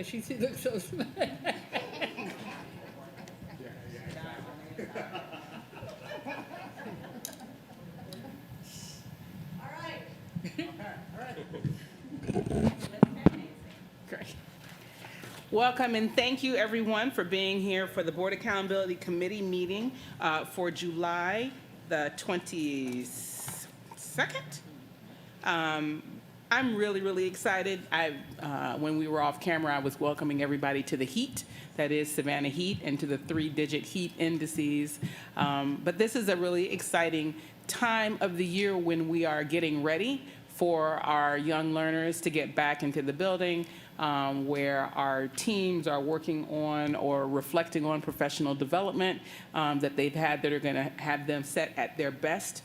She looks so smart. Great. Welcome and thank you everyone for being here for the Board Accountability Committee meeting for July the 22nd. I'm really excited. When we were off camera, I was welcoming everybody to the heat, that is Savannah Heat, and to the 3-digit heat indices. But this is a really exciting time of the year when we are getting ready for our young learners to get back into the building, where our teams are working on or reflecting on professional development that they've had that are going to have them set at their best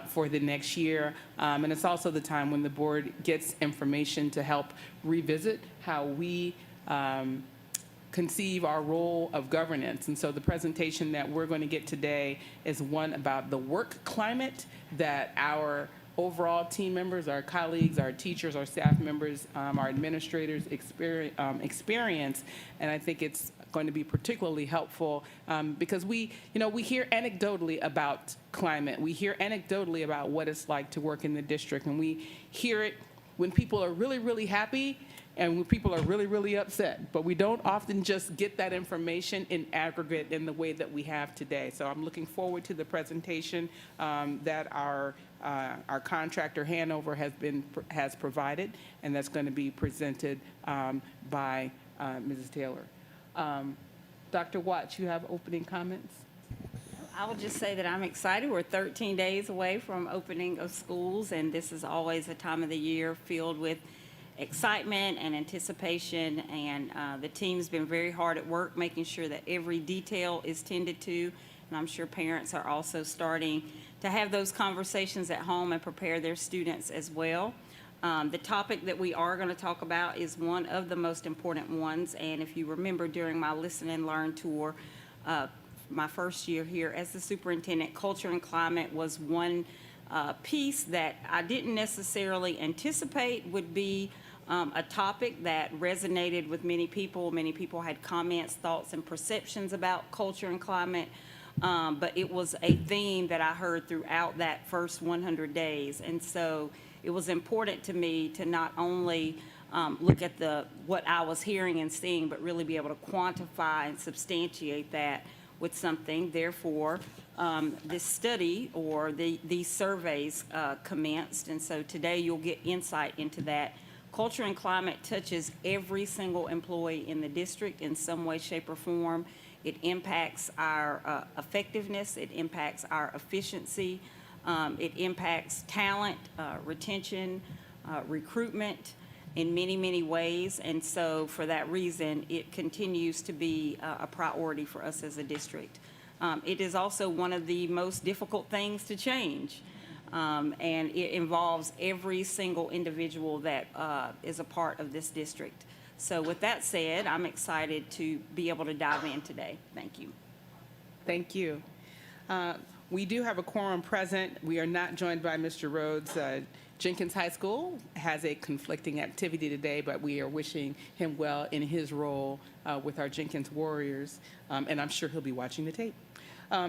for the next year. And it's also the time when the board gets information to help revisit how we conceive our role of governance. And so the presentation that we're going to get today is one about the work climate that our overall team members, our colleagues, our teachers, our staff members, our administrators experience. And I think it's going to be particularly helpful because we hear anecdotally about climate. We hear anecdotally about what it's like to work in the district. And we hear it when people are really happy and when people are really upset. But we don't often just get that information in aggregate in the way that we have today. So I'm looking forward to the presentation that our contractor Hanover has provided, and that's going to be presented by Mrs. Taylor. Dr. Watts, you have opening comments? I will just say that I'm excited. We're 13 days away from opening of schools, and this is always a time of the year filled with excitement and anticipation, and the team's been very hard at work making sure that every detail is tended to, and I'm sure parents are also starting to have those conversations at home and prepare their students as well. The topic that we are going to talk about is one of the most important ones, and if you remember during my Listen and Learn tour, my first year here as the superintendent, culture and climate was one piece that I didn't necessarily anticipate would be a topic that resonated with many people. Many people had comments, thoughts, and perceptions about culture and climate. But it was a theme that I heard throughout that first 100 days. And so it was important to me to not only look at what I was hearing and seeing, but really be able to quantify and substantiate that with something. Therefore, this study or these surveys commenced. And so today you'll get insight into that. Culture and climate touches every single employee in the district in some way, shape, or form. It impacts our effectiveness. It impacts our efficiency. It impacts talent, retention, recruitment in many ways. And so for that reason, it continues to be a priority for us as a district. It is also one of the most difficult things to change. And it involves every single individual that is a part of this district. So with that said, I'm excited to be able to dive in today. Thank you. Thank you. We do have a quorum present. We are not joined by Mr. Rhodes. Jenkins High School has a conflicting activity today, but we are wishing him well in his role with our Jenkins Warriors, and I'm sure he'll be watching the tape.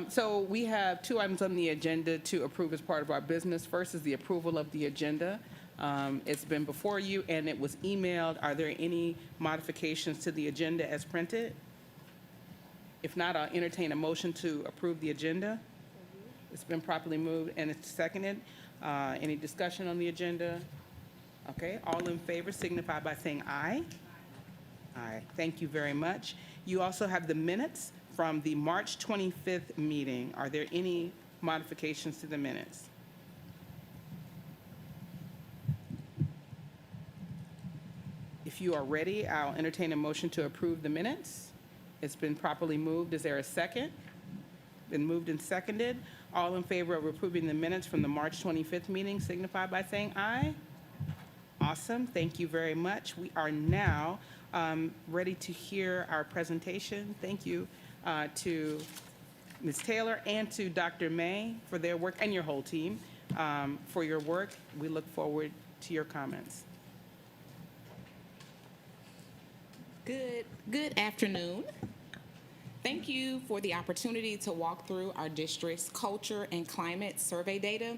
So we have 2 items on the agenda to approve as part of our business. First is the approval of the agenda. It's been before you and it was emailed. Are there any modifications to the agenda as printed? If not, I'll entertain a motion to approve the agenda. It's been properly moved and it's seconded. Any discussion on the agenda? Okay, all in favor signify by saying aye. Aye, thank you very much. You also have the minutes from the March 25th meeting. Are there any modifications to the minutes? If you are ready, I'll entertain a motion to approve the minutes. It's been properly moved. Is there a second? Been moved and seconded. All in favor of approving the minutes from the March 25th meeting signify by saying aye. Awesome. Thank you very much. We are now ready to hear our presentation. Thank you to Ms. Taylor and to Dr. May for their work and your whole team for your work. We look forward to your comments. Good afternoon. Thank you for the opportunity to walk through our district's culture and climate survey data.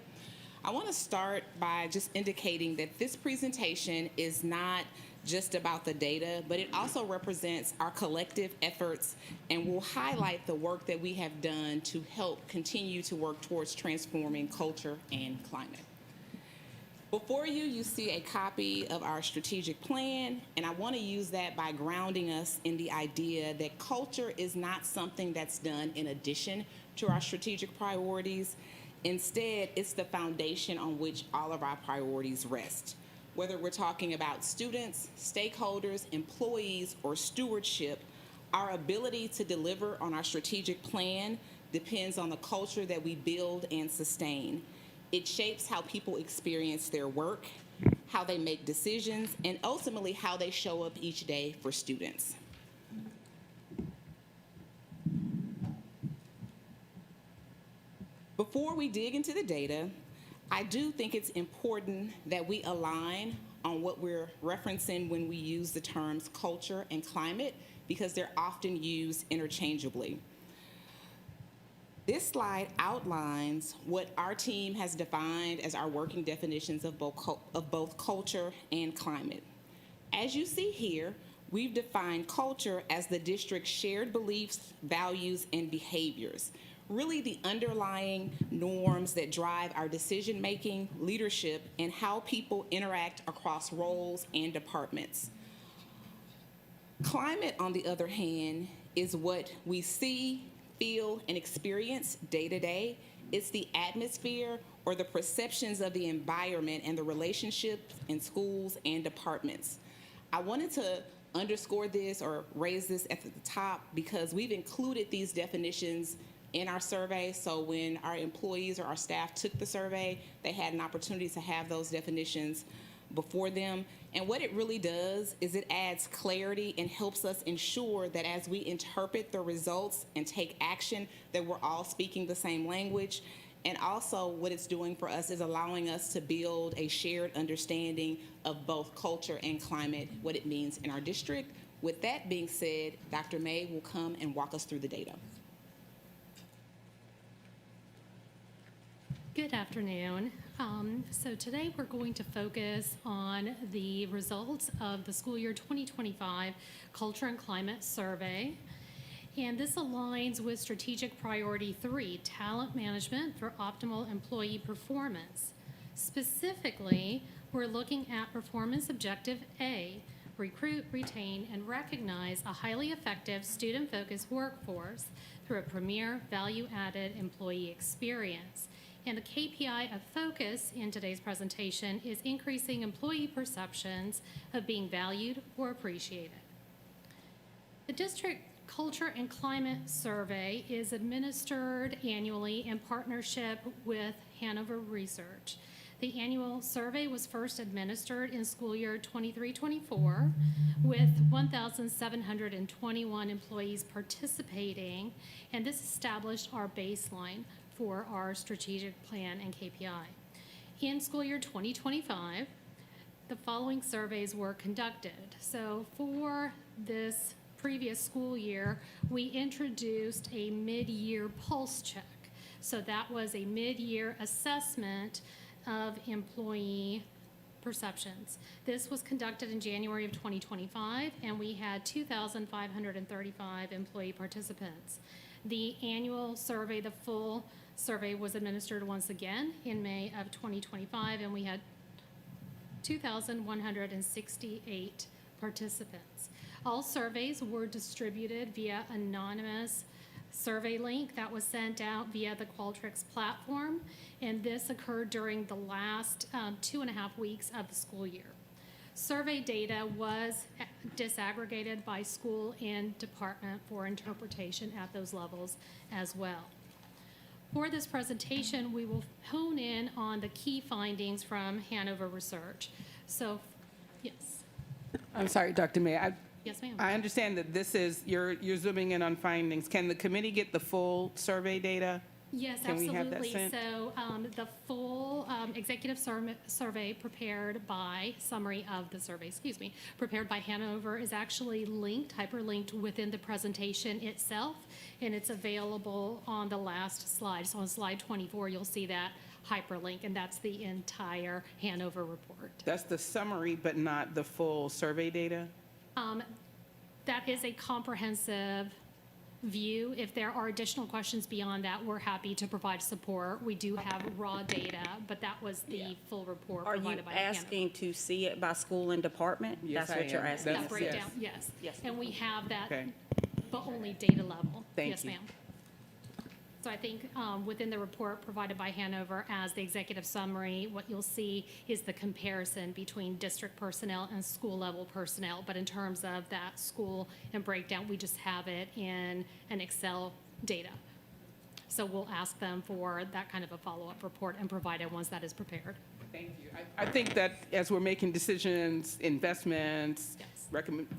I want to start by just indicating that this presentation is not just about the data, but it also represents our collective efforts and will highlight the work that we have done to help continue to work towards transforming culture and climate. Before you, you see a copy of our strategic plan, and I want to use that by grounding us in the idea that culture is not something that's done in addition to our strategic priorities. Instead, it's the foundation on which all of our priorities rest. Whether we're talking about students, stakeholders, employees, or stewardship, our ability to deliver on our strategic plan depends on the culture that we build and sustain. It shapes how people experience their work, how they make decisions, and ultimately how they show up each day for students. Before we dig into the data, I do think it's important that we align on what we're referencing when we use the terms culture and climate, because they're often used interchangeably. This slide outlines what our team has defined as our working definitions of both culture and climate. As you see here, we've defined culture as the district's shared beliefs, values, and behaviors, really the underlying norms that drive our decision-making, leadership, and how people interact across roles and departments. Climate, on the other hand, is what we see, feel, and experience day to day. It's the atmosphere or the perceptions of the environment and the relationships in schools and departments. I wanted to underscore this or raise this at the top because we've included these definitions in our survey, so when our employees or our staff took the survey, they had an opportunity to have those definitions before them. And what it really does is it adds clarity and helps us ensure that as we interpret the results and take action, that we're all speaking the same language. And also what it's doing for us is allowing us to build a shared understanding of both culture and climate, what it means in our district. With that being said, Dr. May will come and walk us through the data. Good afternoon. So today we're going to focus on the results of the school year 2025 Culture and Climate Survey. And this aligns with strategic priority 3, talent management for optimal employee performance. Specifically, we're looking at performance objective A, recruit, retain, and recognize a highly effective student-focused workforce through a premier value-added employee experience. And the KPI of focus in today's presentation is increasing employee perceptions of being valued or appreciated. The District Culture and Climate Survey is administered annually in partnership with Hanover Research. The annual survey was first administered in school year 23-24 with 1,721 employees participating, and this established our baseline for our strategic plan and KPI. In school year 2025, the following surveys were conducted. So for this previous school year, we introduced a mid-year pulse check. So that was a mid-year assessment of employee perceptions. This was conducted in January of 2025, and we had 2,535 employee participants. The annual survey, the full survey, was administered once again in May of 2025, and we had 2,168 participants. All surveys were distributed via anonymous survey link that was sent out via the Qualtrics platform, and this occurred during the last 2.5 weeks of the school year. Survey data was disaggregated by school and department for interpretation at those levels as well. For this presentation, we will hone in on the key findings from Hanover Research. So, yes. I'm sorry, Dr. May. Yes, ma'am. I understand that this is, you're zooming in on findings. Can the committee get the full survey data? Yes, Can we have that absolutely. sent? So the full executive survey prepared by, summary of the survey, excuse me, prepared by Hanover is actually linked, hyperlinked within the presentation itself, and it's available on the last slide. So on slide 24, you'll see that hyperlink, and that's the entire Hanover report. That's the summary, but not the full survey data? That is a comprehensive view. If there are additional questions beyond that, we're happy to provide support. We do have raw data, but that was the full report Are you provided by Hanover. asking to see it by school and department? Yes, That's I what you're am. asking. That Yes, breakdown, yes. Yes. And we have that, Okay. but only data level. Thank Yes, you. ma'am. So I think within the report provided by Hanover as the executive summary, what you'll see is the comparison between district personnel and school-level personnel. But in terms of that school and breakdown, we just have it in an Excel data. So we'll ask them for that kind of a follow-up report and provide it once that is prepared. Thank you. I think that as we're making decisions, investments, Yes.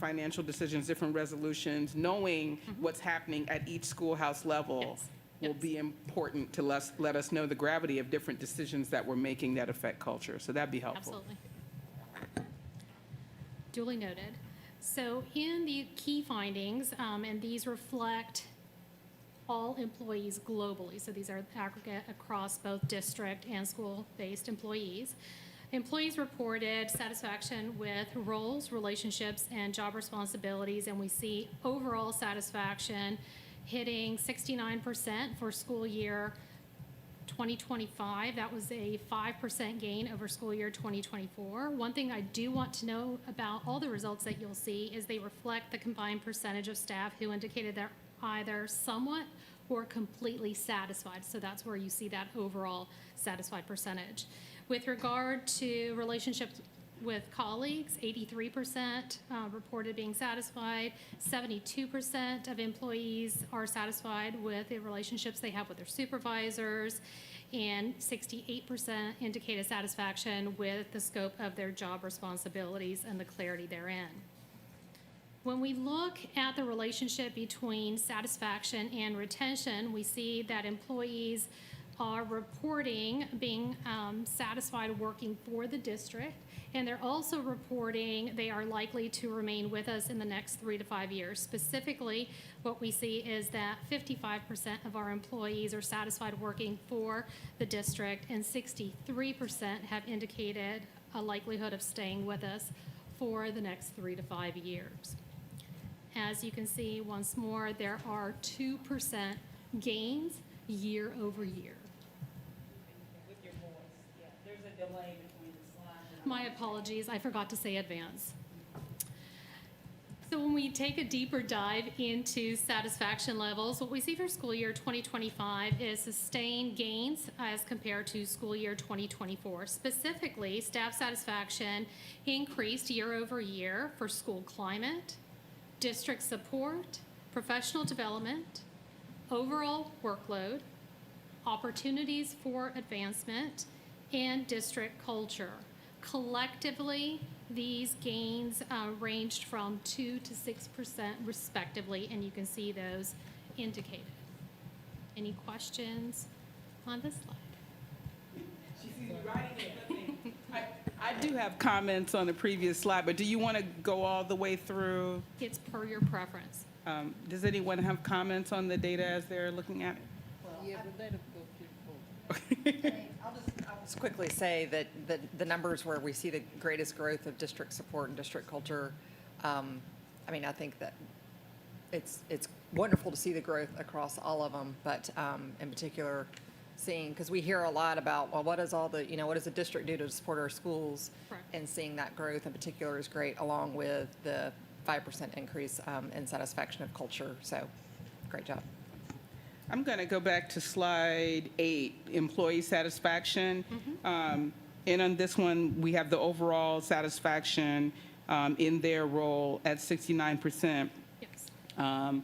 financial decisions, different resolutions, knowing what's happening at each schoolhouse level Yes. will Yes. be important to let us know the gravity of different decisions that we're making that affect culture. So that'd be helpful. Absolutely. Duly noted. So in the key findings, and these reflect all employees globally, so these are aggregate across both district and school-based employees. Employees reported satisfaction with roles, relationships, and job responsibilities, and we see overall satisfaction hitting 69% for school year 2025. That was a 5% gain over school year 2024. One thing I do want to know about all the results that you'll see is they reflect the combined percentage of staff who indicated they're either somewhat or completely satisfied. So that's where you see that overall satisfied percentage. With regard to relationships with colleagues, 83% reported being satisfied. 72% of employees are satisfied with the relationships they have with their supervisors, and 68% indicated satisfaction with the scope of their job responsibilities and the clarity therein. When we look at the relationship between satisfaction and retention, we see that employees are reporting being satisfied working for the district, and they're also reporting they are likely to remain with us in the next 3 to 5 years. Specifically, what we see is that 55% of our employees are satisfied working for the district, and 63% have indicated a likelihood of staying with us for the next 3 to 5 years. As you can see, once more, there are 2% gains year over year. With your voice, yeah, there's a delay between the slides. My apologies, I forgot to say advance. So when we take a deeper dive into satisfaction levels, what we see for school year 2025 is sustained gains as compared to school year 2024. Specifically, staff satisfaction increased year over year for school climate, district support, professional development, overall workload, opportunities for advancement, and district culture. Collectively, these gains ranged from 2 to 6% respectively, and you can see those indicated. Any questions on this slide? I do have comments on the previous slide, but do you want to go all the way through? It's per your preference. Does anyone have comments on the data as they're looking at it? I'll just quickly say that the numbers where we see the greatest growth of district support and district culture, I mean, I think that it's wonderful to see the growth across all of them, but in particular, seeing, because we hear a lot about, well, what does the district do to support our schools? Correct. And seeing that growth in particular is great, along with the 5% increase in satisfaction of culture. So, great job. I'm going to go back to slide 8, employee satisfaction. And on this one, we have the overall satisfaction in their role at 69%. Yes. And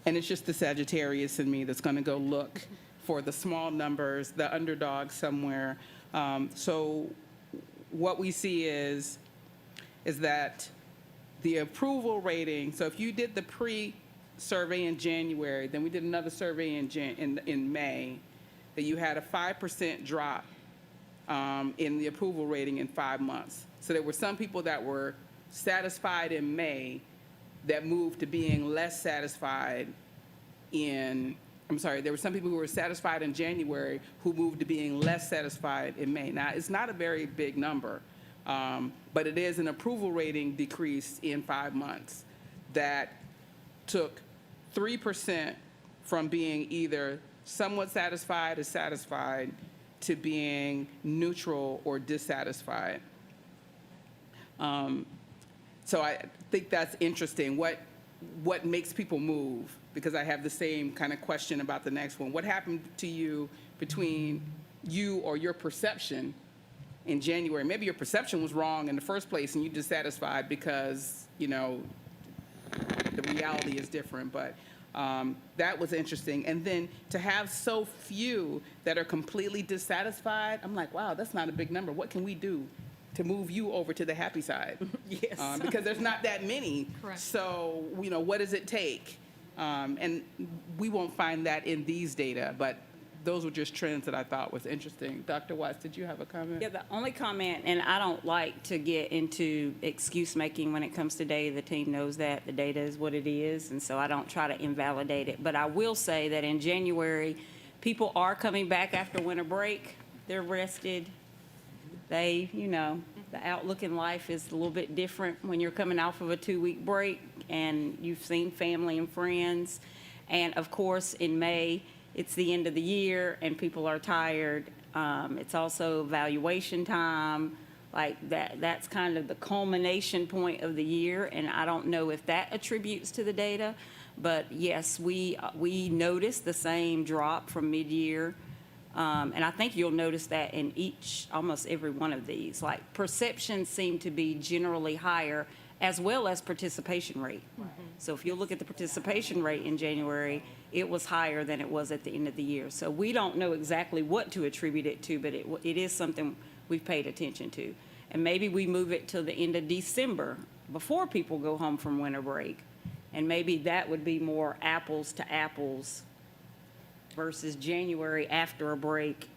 it's just the Sagittarius in me that's going to go look for the small numbers, the underdog somewhere. So what we see is that the approval rating, so if you did the pre-survey in January, then we did another survey in May, that you had a 5% drop in the approval rating in 5 months. So there were some people that were satisfied in May that moved to being less satisfied there were some people who were satisfied in January who moved to being less satisfied in May. Now, it's not a very big number, but it is an approval rating decrease in 5 months that took 3% from being either somewhat satisfied or satisfied to being neutral or dissatisfied. So I think that's interesting. What makes people move? Because I have the same kind of question about the next one. What happened to you between you or your perception in January? Maybe your perception was wrong in the first place and you dissatisfied because, the reality is different. But that was interesting. And then to have so few that are completely dissatisfied, I'm like, wow, that's not a big number. What can we do to move you over to the happy side? Yes. Because there's not that many. Correct. So, what does it take? And we won't find that in these data, but those were just trends that I thought was interesting. Dr. Watts, did you have a comment? Yeah, the only comment, and I don't like to get into excuse making when it comes to data. The team knows that the data is what it is, and so I don't try to invalidate it. But I will say that in January, people are coming back after winter break. They're rested. They, the outlook in life is a little bit different when you're coming off of a 2-week break and you've seen family and friends. And of course, in May, it's the end of the year and people are tired. It's also valuation time. Like that's kind of the culmination point of the year. And I don't know if that attributes to the data, but yes, we noticed the same drop from mid-year. And I think you'll notice that in almost every one of these. Like perceptions seem to be generally higher, as well as participation rate. So if you look at the participation rate in January, it was higher than it was at the end of the year. So we don't know exactly what to attribute it to, but it is something we've paid attention to. And maybe we move it to the end of December before people go home from winter break. And maybe that would be more apples to apples versus January after a break.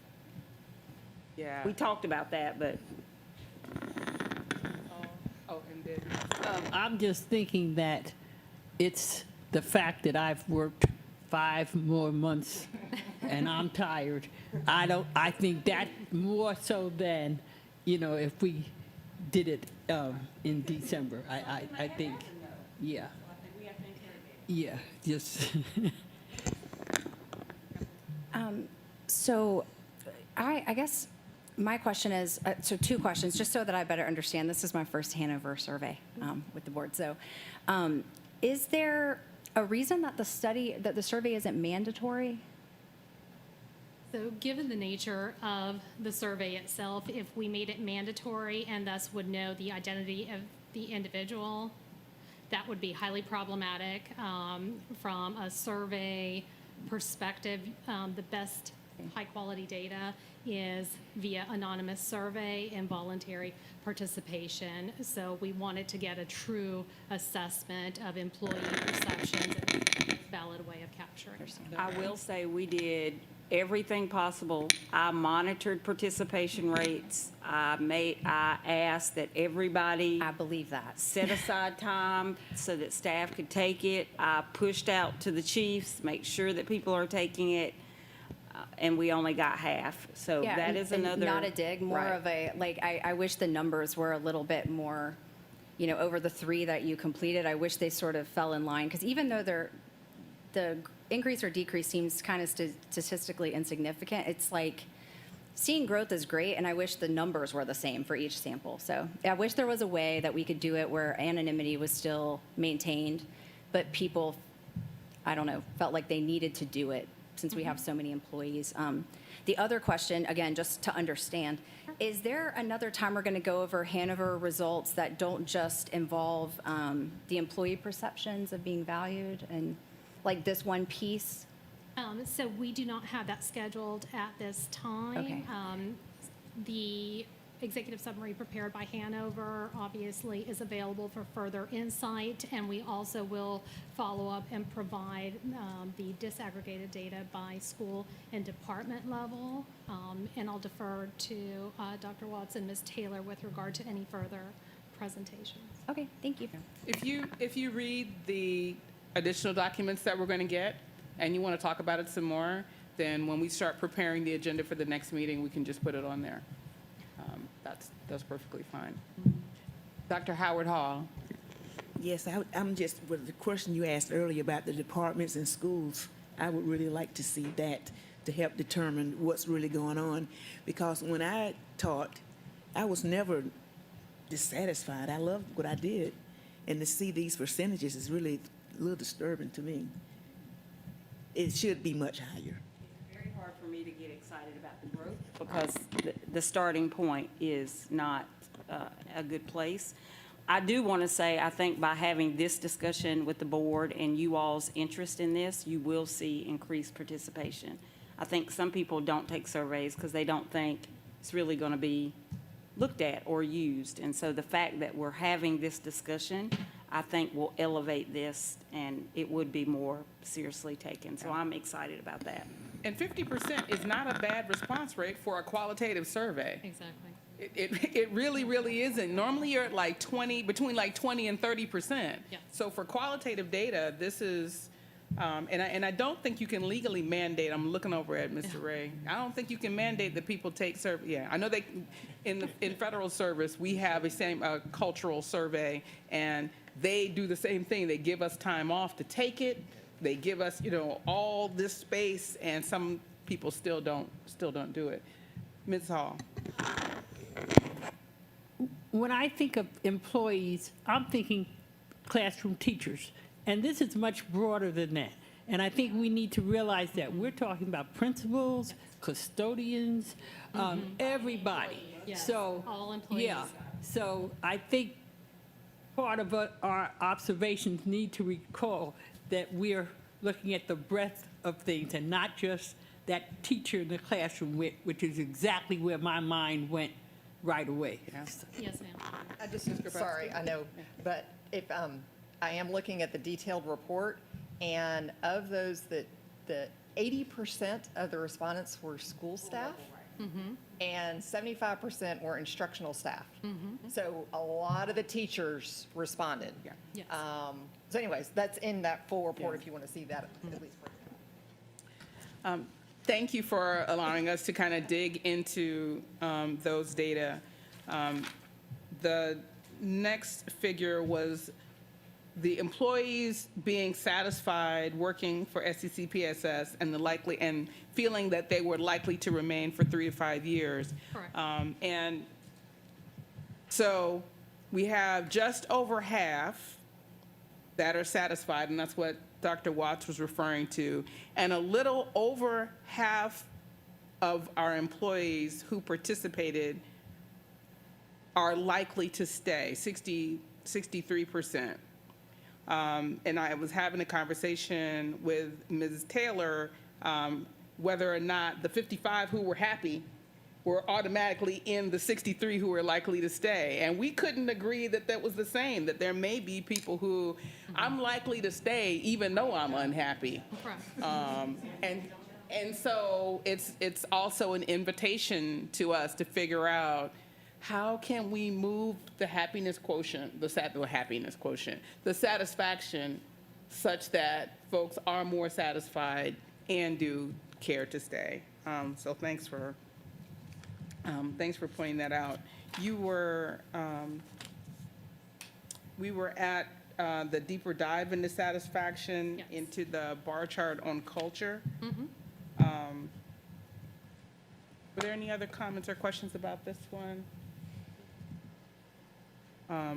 Yeah. We talked about that, but And then, I'm just thinking that it's the fact that I've worked 5 more months and I'm tired. I think that more so than, if we did it in December. I think, yeah. Yeah, just. So I guess my question is, so 2 questions, just so that I better understand. This is my first Hanover survey with the board. So is there a reason that the survey isn't mandatory? So given the nature of the survey itself, if we made it mandatory and thus would know the identity of the individual, that would be highly problematic from a survey perspective. The best high-quality data is via anonymous survey and voluntary participation. So we wanted to get a true assessment of employee perceptions and a valid way of capturing. I will say we did everything possible. I monitored participation rates. I asked that everybody I believe that. set aside time so that staff could take it. I pushed out to the chiefs, make sure that people are taking it, and we only got half. So Yeah, that is and another. not a dig, more Right. of a, like, I wish the numbers were a little bit more, over the 3 that you completed, I wish they sort of fell in line. Because even though the increase or decrease seems kind of statistically insignificant, it's like seeing growth is great, and I wish the numbers were the same for each sample. So I wish there was a way that we could do it where anonymity was still maintained, but people, I don't know, felt like they needed to do it since we have so many employees. The other question, again, just to understand, is there another time we're going to go over Hanover results that don't just involve the employee perceptions of being valued and like this one piece? So we do not have that scheduled at this time. Okay. The executive summary prepared by Hanover obviously is available for further insight, and we also will follow up and provide the disaggregated data by school and department level. And I'll defer to Dr. Watts and Ms. Taylor with regard to any further presentations. Okay, thank you. If you read the additional documents that we're going to get, and you want to talk about it some more, then when we start preparing the agenda for the next meeting, we can just put it on there. That's perfectly fine. Dr. Howard Hall. Yes, I'm just, with the question you asked earlier about the departments and schools, I would really like to see that to help determine what's really going on. Because when I taught, I was never dissatisfied. I loved what I did. And to see these percentages is really a little disturbing to me. It should be much higher. Very hard for me to get excited about the growth because the starting point is not a good place. I do want to say, I think by having this discussion with the board and you all's interest in this, you will see increased participation. I think some people don't take surveys because they don't think it's really going to be looked at or used. And so the fact that we're having this discussion, I think will elevate this and it would be more seriously taken. So I'm excited about that. And 50% is not a bad response rate for a qualitative survey. Exactly. It really, really isn't. Normally, you're at like 20, between like 20 and 30%. Yeah. So for qualitative data, this is, and I don't think you can legally mandate, I'm looking over at Mr. Ray. I don't think you can mandate that people take survey. Yeah, I know they, in federal service, we have a cultural survey, and they do the same thing. They give us time off to take it. They give us, all this space, and some people still don't do it. Ms. Hall. When I think of employees, I'm thinking classroom teachers, and this is much broader than that. And I think we need to realize that we're talking about principals, custodians, everybody. Yes, So, all employees. Yeah, so I think part of our observations need to recall that we're looking at the breadth of things and not just that teacher in the classroom, which is exactly where my mind went right away. Yes, ma'am. I just, sorry, I know, but if, I am looking at the detailed report, and of those the 80% of the respondents were school staff, and 75% were instructional staff. So a lot of the teachers responded. Yeah. Yes. So anyways, that's in that full report if you want to see that at least. Thank you for allowing us to kind of dig into those data. The next figure was the employees being satisfied working for SCCPSS and feeling that they were likely to remain for 3 to 5 years. Correct. And so we have just over half that are satisfied, and that's what Dr. Watts was referring to, and a little over half of our employees who participated are likely to stay, 63%. And I was having a conversation with Ms. Taylor whether or not the 55 who were happy were automatically in the 63 who were likely to stay. And we couldn't agree that that was the same, that there may be people who, I'm likely to stay even though I'm unhappy. Correct. And so it's also an invitation to us to figure out how can we move the happiness quotient, the satisfaction such that folks are more satisfied and do care to stay. So thanks for pointing that out. We were at the deeper dive into satisfaction, Yes. into the bar chart on culture. Were there any other comments or questions about this one? All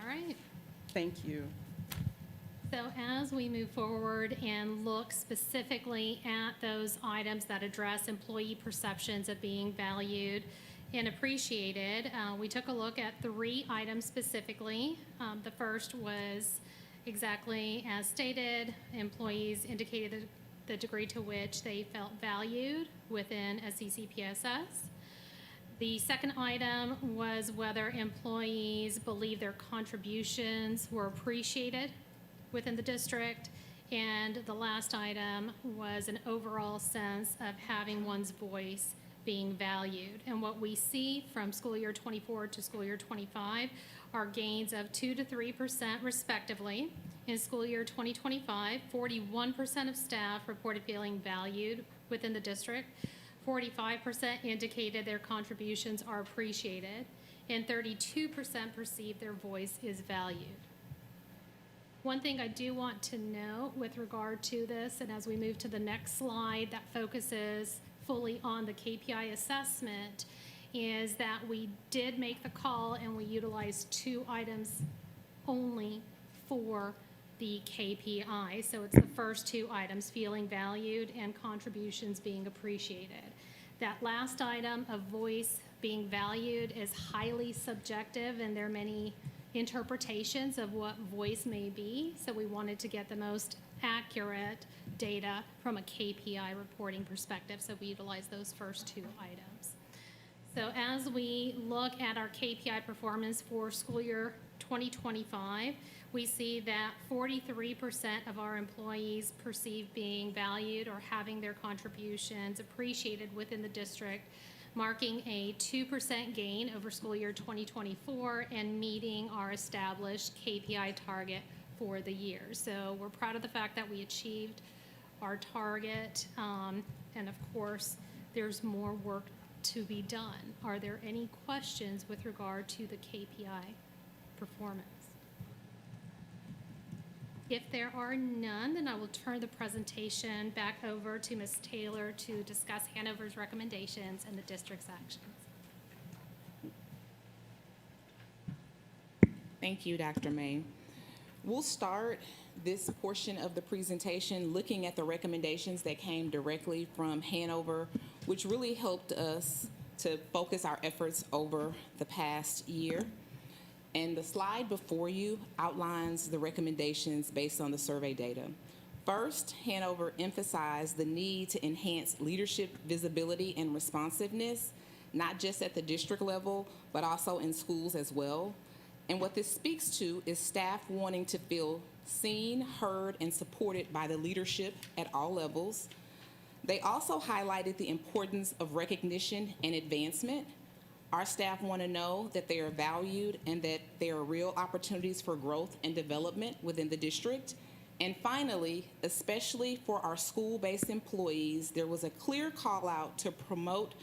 right. Thank you. So as we move forward and look specifically at those items that address employee perceptions of being valued and appreciated, we took a look at 3 items specifically. The first was exactly as stated, employees indicated the degree to which they felt valued within SCCPSS. The second item was whether employees believe their contributions were appreciated within the district. And the last item was an overall sense of having one's voice being valued. And what we see from school year 24 to school year 25 are gains of 2 to 3% respectively. In school year 2025, 41% of staff reported feeling valued within the district. 45% indicated their contributions are appreciated, and 32% perceive their voice is valued. One thing I do want to note with regard to this, and as we move to the next slide that focuses fully on the KPI assessment, is that we did make the call and we utilized 2 items only for the KPI. So it's the first 2 items, feeling valued and contributions being appreciated. That last item of voice being valued is highly subjective, and there are many interpretations of what voice may be. So we wanted to get the most accurate data from a KPI reporting perspective. So we utilized those first 2 items. So as we look at our KPI performance for school year 2025, we see that 43% of our employees perceive being valued or having their contributions appreciated within the district, marking a 2% gain over school year 2024 and meeting our established KPI target for the year. So we're proud of the fact that we achieved our target, and of course, there's more work to be done. Are there any questions with regard to the KPI performance? If there are none, then I will turn the presentation back over to Ms. Taylor to discuss Hanover's recommendations and the district's actions. Thank you, Dr. May. We'll start this portion of the presentation looking at the recommendations that came directly from Hanover, which really helped us to focus our efforts over the past year. And the slide before you outlines the recommendations based on the survey data. First, Hanover emphasized the need to enhance leadership visibility and responsiveness, not just at the district level, but also in schools as well. And what this speaks to is staff wanting to feel seen, heard, and supported by the leadership at all levels. They also highlighted the importance of recognition and advancement. Our staff want to know that they are valued and that there are real opportunities for growth and development within the district. And finally, especially for our school-based employees, there was a clear call out to promote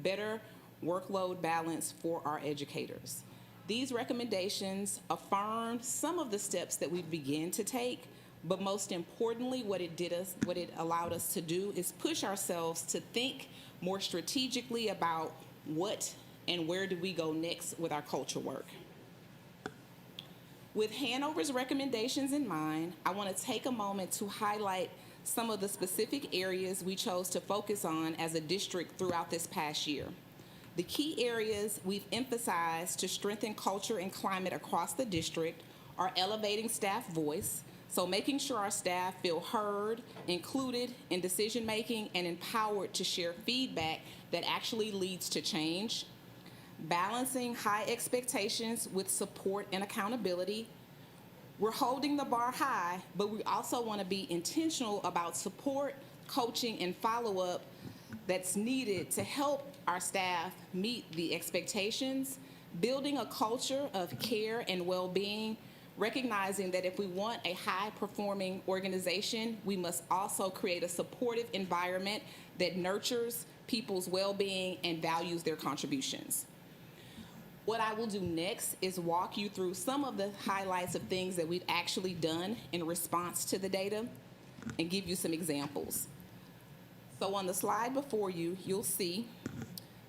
better workload balance for our educators. These recommendations affirmed some of the steps that we began to take, but most importantly, what it allowed us to do is push ourselves to think more strategically about what and where do we go next with our culture work. With Hanover's recommendations in mind, I want to take a moment to highlight some of the specific areas we chose to focus on as a district throughout this past year. The key areas we've emphasized to strengthen culture and climate across the district are elevating staff voice, so making sure our staff feel heard, included in decision-making, and empowered to share feedback that actually leads to change. Balancing high expectations with support and accountability. We're holding the bar high, but we also want to be intentional about support, coaching, and follow-up that's needed to help our staff meet the expectations, building a culture of care and well-being, recognizing that if we want a high-performing organization, we must also create a supportive environment that nurtures people's well-being and values their contributions. What I will do next is walk you through some of the highlights of things that we've actually done in response to the data and give you some examples. So on the slide before you, you'll see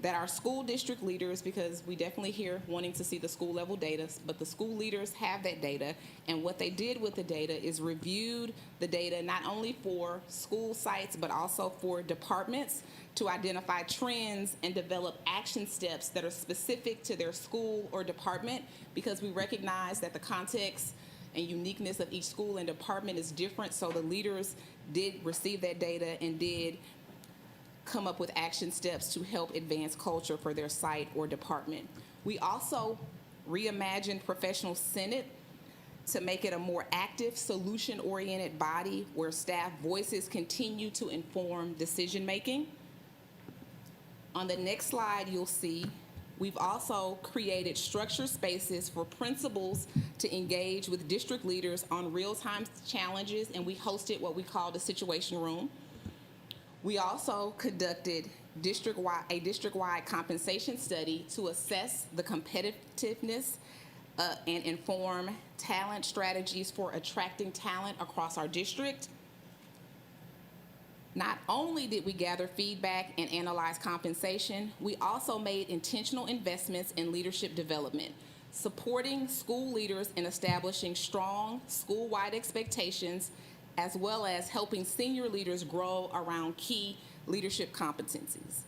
that our school district leaders, because we definitely here wanting to see the school level data, but the school leaders have that data, and what they did with the data is reviewed the data not only for school sites, but also for departments to identify trends and develop action steps that are specific to their school or department, because we recognize that the context and uniqueness of each school and department is different, so the leaders did receive that data and did come up with action steps to help advance culture for their site or department. We also reimagined Professional Senate to make it a more active, solution-oriented body where staff voices continue to inform decision-making. On the next slide, you'll see we've also created structured spaces for principals to engage with district leaders on real-time challenges, and we hosted what we called a situation room. We also conducted a district-wide compensation study to assess the competitiveness and inform talent strategies for attracting talent across our district. Not only did we gather feedback and analyze compensation, we also made intentional investments in leadership development, supporting school leaders in establishing strong school-wide expectations, as well as helping senior leaders grow around key leadership competencies.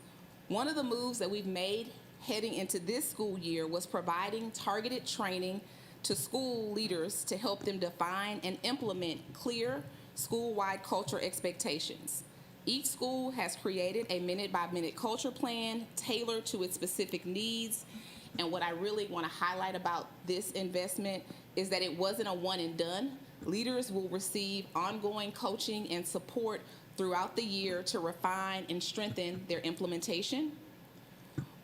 One of the moves that we've made heading into this school year was providing targeted training to school leaders to help them define and implement clear school-wide culture expectations. Each school has created a minute-by-minute culture plan tailored to its specific needs. And what I really want to highlight about this investment is that it wasn't a one and done. Leaders will receive ongoing coaching and support throughout the year to refine and strengthen their implementation.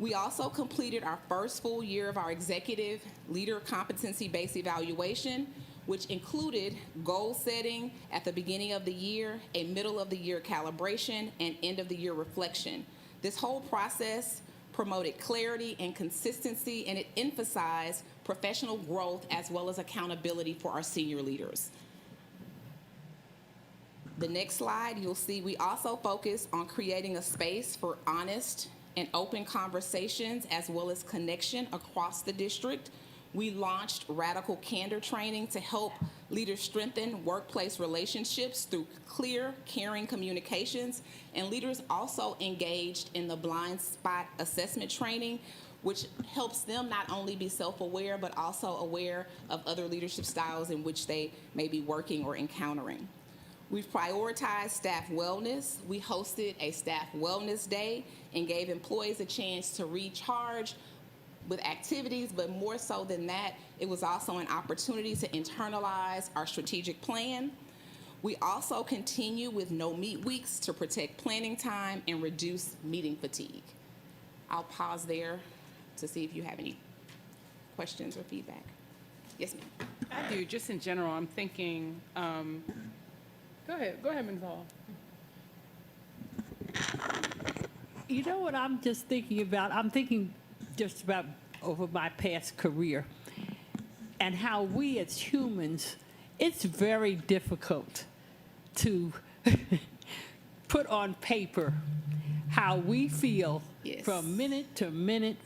We also completed our first full year of our executive leader competency-based evaluation, which included goal setting at the beginning of the year, a middle of the year calibration, and end of the year reflection. This whole process promoted clarity and consistency, and it emphasized professional growth as well as accountability for our senior leaders. The next slide, you'll see we also focus on creating a space for honest and open conversations as well as connection across the district. We launched Radical Candor training to help leaders strengthen workplace relationships through clear, caring communications. And leaders also engaged in the blind spot assessment training, which helps them not only be self-aware, but also aware of other leadership styles in which they may be working or encountering. We've prioritized staff wellness. We hosted a staff wellness day and gave employees a chance to recharge with activities, but more so than that, it was also an opportunity to internalize our strategic plan. We also continue with no meet weeks to protect planning time and reduce meeting fatigue. I'll pause there to see if you have any questions or feedback. Yes, ma'am. I do, just in general, I'm thinking, go ahead, Ms. Hall. You know what I'm just thinking about? I'm thinking just about over my past career and how we as humans, it's very difficult to put on paper how we feel Yes. from minute to minute,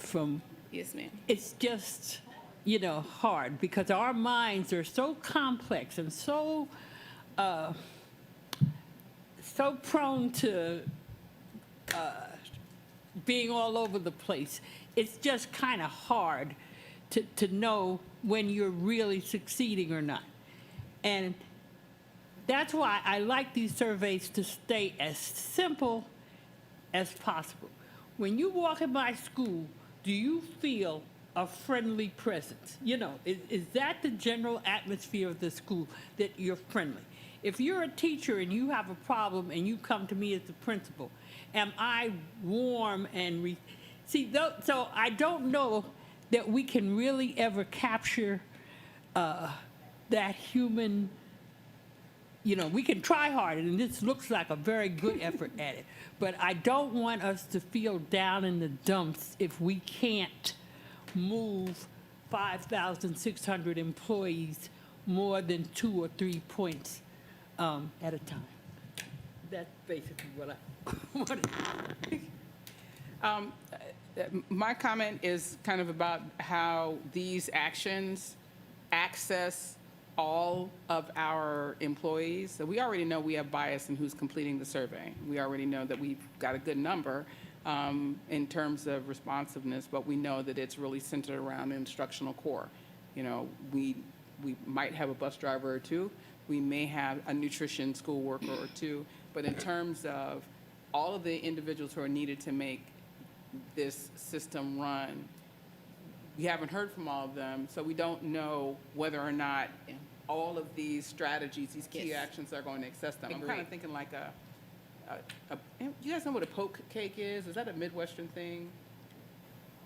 Yes, ma'am. it's just, you know, hard because our minds are so complex and so prone to being all over the place. It's just kind of hard to know when you're really succeeding or not. And that's why I like these surveys to stay as simple as possible. When you walk in my school, do you feel a friendly presence? You know, is that the general atmosphere of the school, that you're friendly? If you're a teacher and you have a problem and you come to me as the principal, am I warm and so I don't know that we can really ever capture that human, you know, we can try hard, and this looks like a very good effort at it, but I don't want us to feel down in the dumps if we can't move 5,600 employees more than 2 or 3 points at a time. That's basically what I wanted. My comment is kind of about how these actions access all of our employees. So we already know we have bias in who's completing the survey. We already know that we've got a good number in terms of responsiveness, but we know that it's really centered around the instructional core. You know, we might have a bus driver or two. We may have a nutrition school worker or two, but in terms of all of the individuals who are needed to make this system run, we haven't heard from all of them, so we don't know whether or not all of these strategies, these key Yes. actions are going to access them. I'm kind Agreed. of thinking like you guys know what a poke cake is? Is that a Midwestern thing?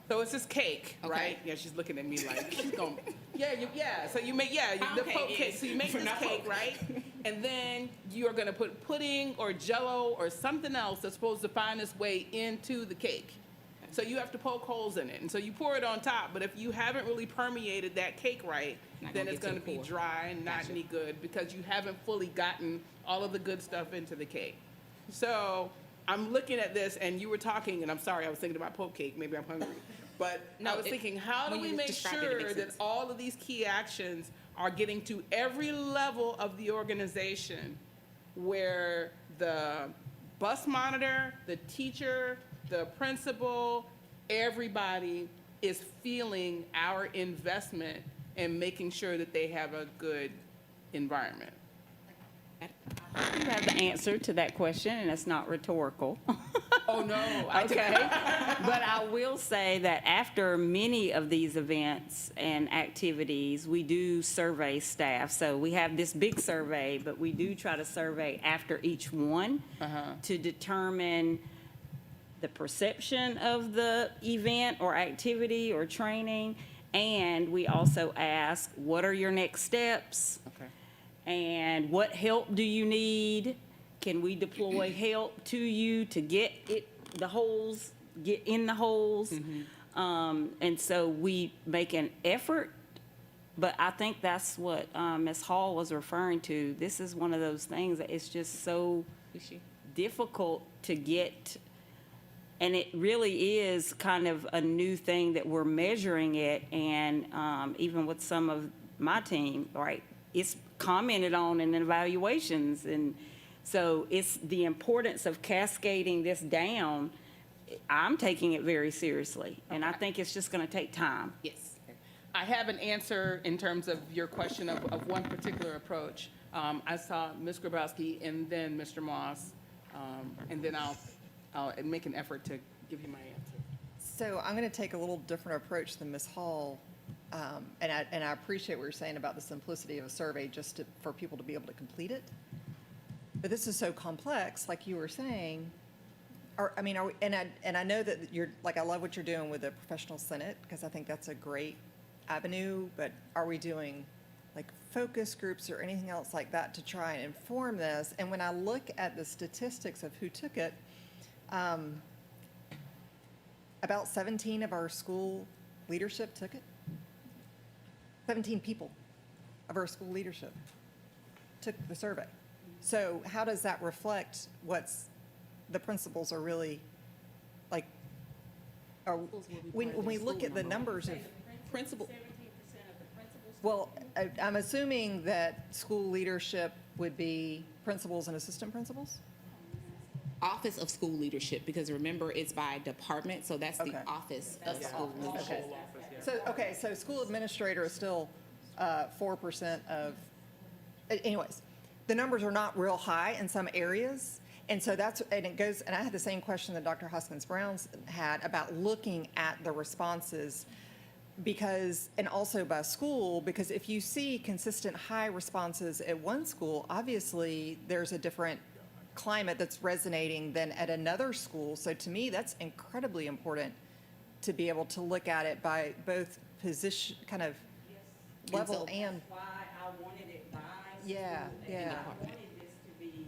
So it's this cake, Okay. right? Yeah, she's looking at me like she's going. Yeah. So you make Pound the cake poke cake. is, So you make for this not cake, poke. right? And then you are going to put pudding or Jello or something else that's supposed to find its way into the cake. So you have to poke holes in it, and so you pour it on top. But if you haven't really permeated that cake right, Not then gonna it's get to going to the be core. dry and not Gotcha. any good because you haven't fully gotten all of the good stuff into the cake. So I'm looking at this, and you were talking, and I'm sorry, I was thinking about poke cake. Maybe I'm hungry. But No, I was thinking, how do when we you make described it, it sure makes that sense. all of these key actions are getting to every level of the organization where the bus monitor, the teacher, the principal, everybody is feeling our investment and making sure that they have a good environment? You have the answer to that question, and it's not rhetorical. Oh, no. Okay. But I will say that after many of these events and activities, we do survey staff. So we have this big survey, but we do try to survey after each one to determine the perception of the event or activity or training. And we also ask, what are your next steps? Okay. And what help do you need? Can we deploy help to you to get in the holes? And so we make an effort, but I think that's what Ms. Hall was referring to. This is one of those things that it's just so difficult to get, and it really is kind of a new thing that we're measuring it, and even with some of my team, right, it's commented on in evaluations, and so it's the importance of cascading this down. I'm taking it very seriously, and I think it's just going to take time. Yes. I have an answer in terms of your question of one particular approach. I saw Ms. Grabowski and then Mr. Moss, and then I'll make an effort to give you my answer. So I'm going to take a little different approach than Ms. Hall. And I appreciate what you're saying about the simplicity of a survey just for people to be able to complete it. But this is so complex, like you were saying. And I know that I love what you're doing with the professional senate, because I think that's a great avenue, but are we doing like focus groups or anything else like that to try and inform this? And when I look at the statistics of who took it, about 17 of our school leadership took it. 17 people of our school leadership took the survey. So how does that reflect what's the principals are really like? When we look at the numbers of Principal, well, I'm assuming that school leadership would be principals and assistant principals. Office of School Leadership, because remember, it's by department, so that's the Okay. Office of School Leadership. So school administrator is still 4% of, anyways, the numbers are not real high in some areas. And so and it goes, and I had the same question that Dr. Hoskins-Brown's had about looking at the responses because, and also by school, because if you see consistent high responses at one school, obviously there's a different climate that's resonating than at another school. So to me, that's incredibly important to be able to look at it by both position, kind of level so- and, Why I wanted it by Yeah, school, and yeah. I wanted this to be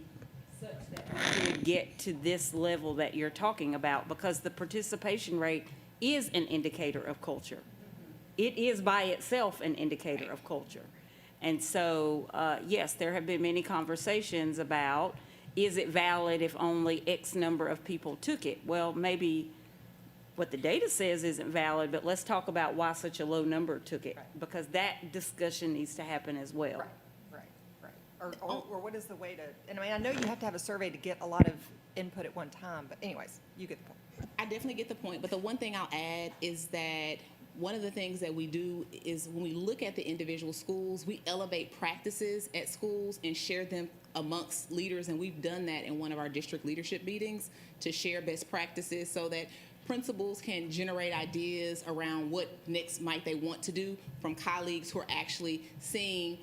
such that we could get to this level that you're talking about, because the participation rate is an indicator of culture. It is by itself an indicator of culture. And so, yes, there have been many conversations about, is it valid if only X number of people took it? Well, maybe what the data says isn't valid, but let's talk about why such a low number took it, because that discussion needs to happen as well. right. Or what is the way to, and I mean, I know you have to have a survey to get a lot of input at one time, but anyways, you get the point. I definitely get the point, but the one thing I'll add is that one of the things that we do is when we look at the individual schools, we elevate practices at schools and share them amongst leaders, and we've done that in one of our district leadership meetings to share best practices so that principals can generate ideas around what next might they want to do from colleagues who are actually seeing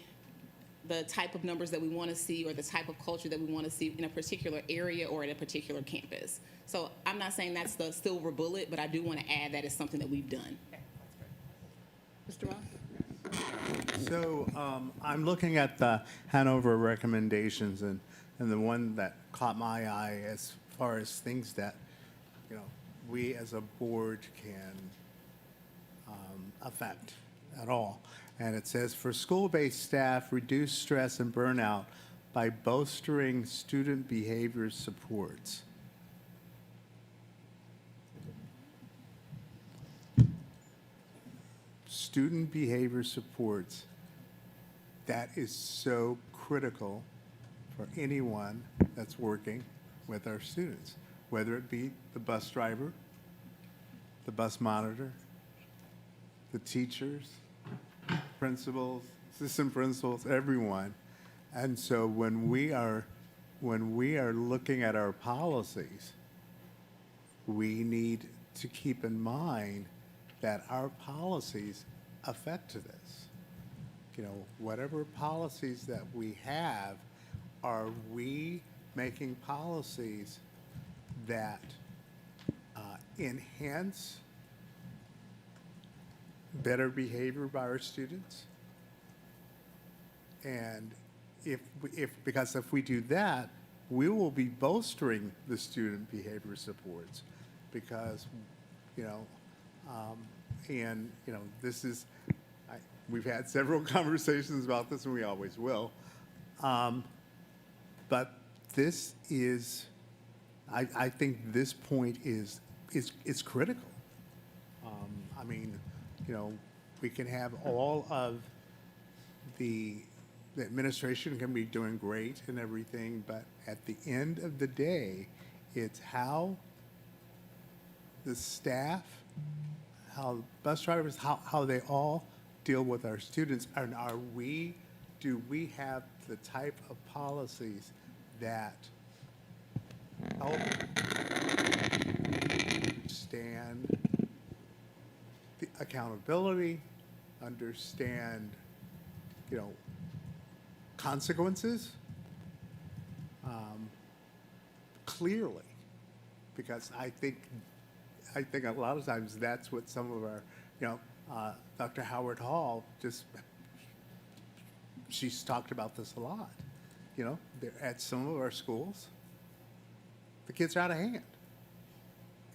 the type of numbers that we want to see or the type of culture that we want to see in a particular area or at a particular campus. So I'm not saying that's the silver bullet, but I do want to add that it's something that we've done. Mr. Moss? So I'm looking at the Hanover recommendations, and the one that caught my eye as far as things that, we as a board can affect at all. And it says, for school-based staff, reduce stress and burnout by bolstering student behavior supports. Student behavior supports, that is so critical for anyone that's working with our students, whether it be the bus driver, the bus monitor, the teachers, principals, assistant principals, everyone. And so when we are looking at our policies, we need to keep in mind that our policies affect this. Whatever policies that we have, are we making policies that enhance better behavior by our students? And because if we do that, we will be bolstering the student behavior supports, because this is, we've had several conversations about this, and we always will. But this is, I think this point is critical. We can have all of the administration can be doing great and everything, but at the end of the day, it's how the staff, how bus drivers, how they all deal with our students, and do we have the type of policies that help understand the accountability, understand, consequences clearly, because I think a lot of times that's what some of our, Dr. Howard Hall she's talked about this a lot. At some of our schools, the kids are out of hand,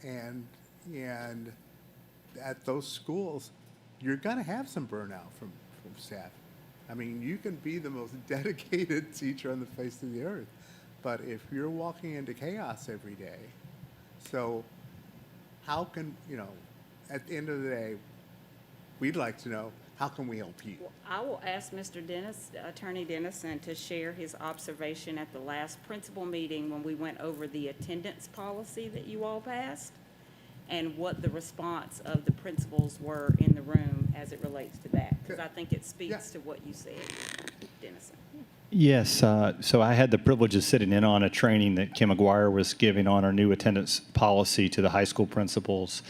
and at those schools, you're going to have some burnout from staff. You can be the most dedicated teacher on the face of the earth, but if you're walking into chaos every day, so how can, at the end of the day, we'd like to know, how can we help you? Well, I will ask Mr. Attorney Dennison, to share his observation at the last principal meeting when we went over the attendance policy that you all passed, and what the response of the principals were in the room as it relates to that, because I think it speaks to what you said, Dennison. Yes, so I had the privilege of sitting in on a training that Kim McGuire was giving on our new attendance policy to the high school principals.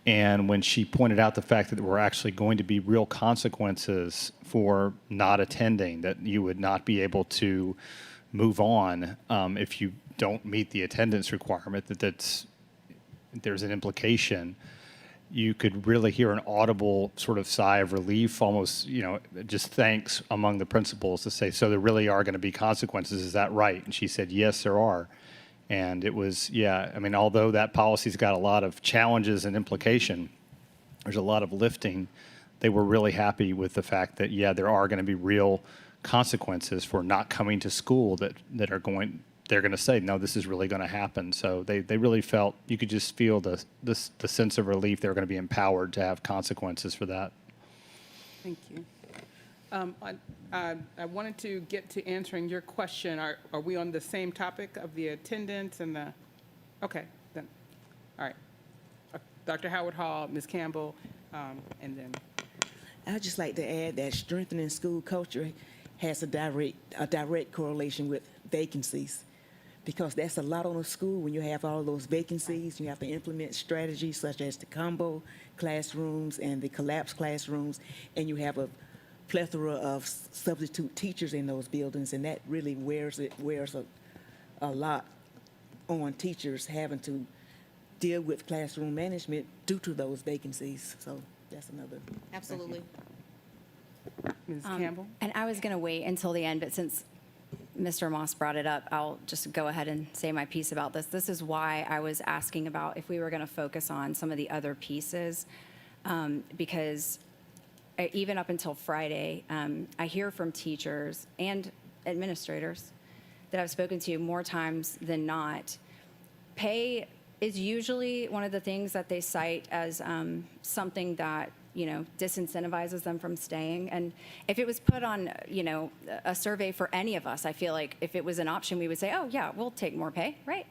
And when she pointed out the fact that there were actually going to be real consequences for not attending, that you would not be able to move on if you don't meet the attendance requirement, there's an implication, you could really hear an audible sort of sigh of relief, almost, just thanks among the principals to say, so there really are going to be consequences, is that right? And she said, yes, there are. And it was, although that policy's got a lot of challenges and implication, there's a lot of lifting, they were really happy with the fact that, there are going to be real consequences for not coming to school that are going, they're going to say, no, this is really going to happen. So they really felt, you could just feel the sense of relief. They were going to be empowered to have consequences for that. Thank you. I wanted to get to answering your question. Are we on the same topic of the attendance and the, okay, then, all right. Dr. Howard Hall, Ms. Campbell, and then. I'd just like to add that strengthening school culture has a direct correlation with vacancies, because that's a lot on a school when you have all those vacancies. You have to implement strategies such as the combo classrooms and the collapsed classrooms, and you have a plethora of substitute teachers in those buildings, and that really wears a lot on teachers having to deal with classroom management due to those vacancies. So that's another. Absolutely. Ms. Campbell? And I was going to wait until the end, but since Mr. Moss brought it up, I'll just go ahead and say my piece about this. This is why I was asking about if we were going to focus on some of the other pieces, because even up until Friday, I hear from teachers and administrators that I've spoken to more times than not. Pay is usually one of the things that they cite as something that, disincentivizes them from staying. And if it was put on, a survey for any of us, I feel like if it was an option, we would say, oh, yeah, we'll take more pay, right?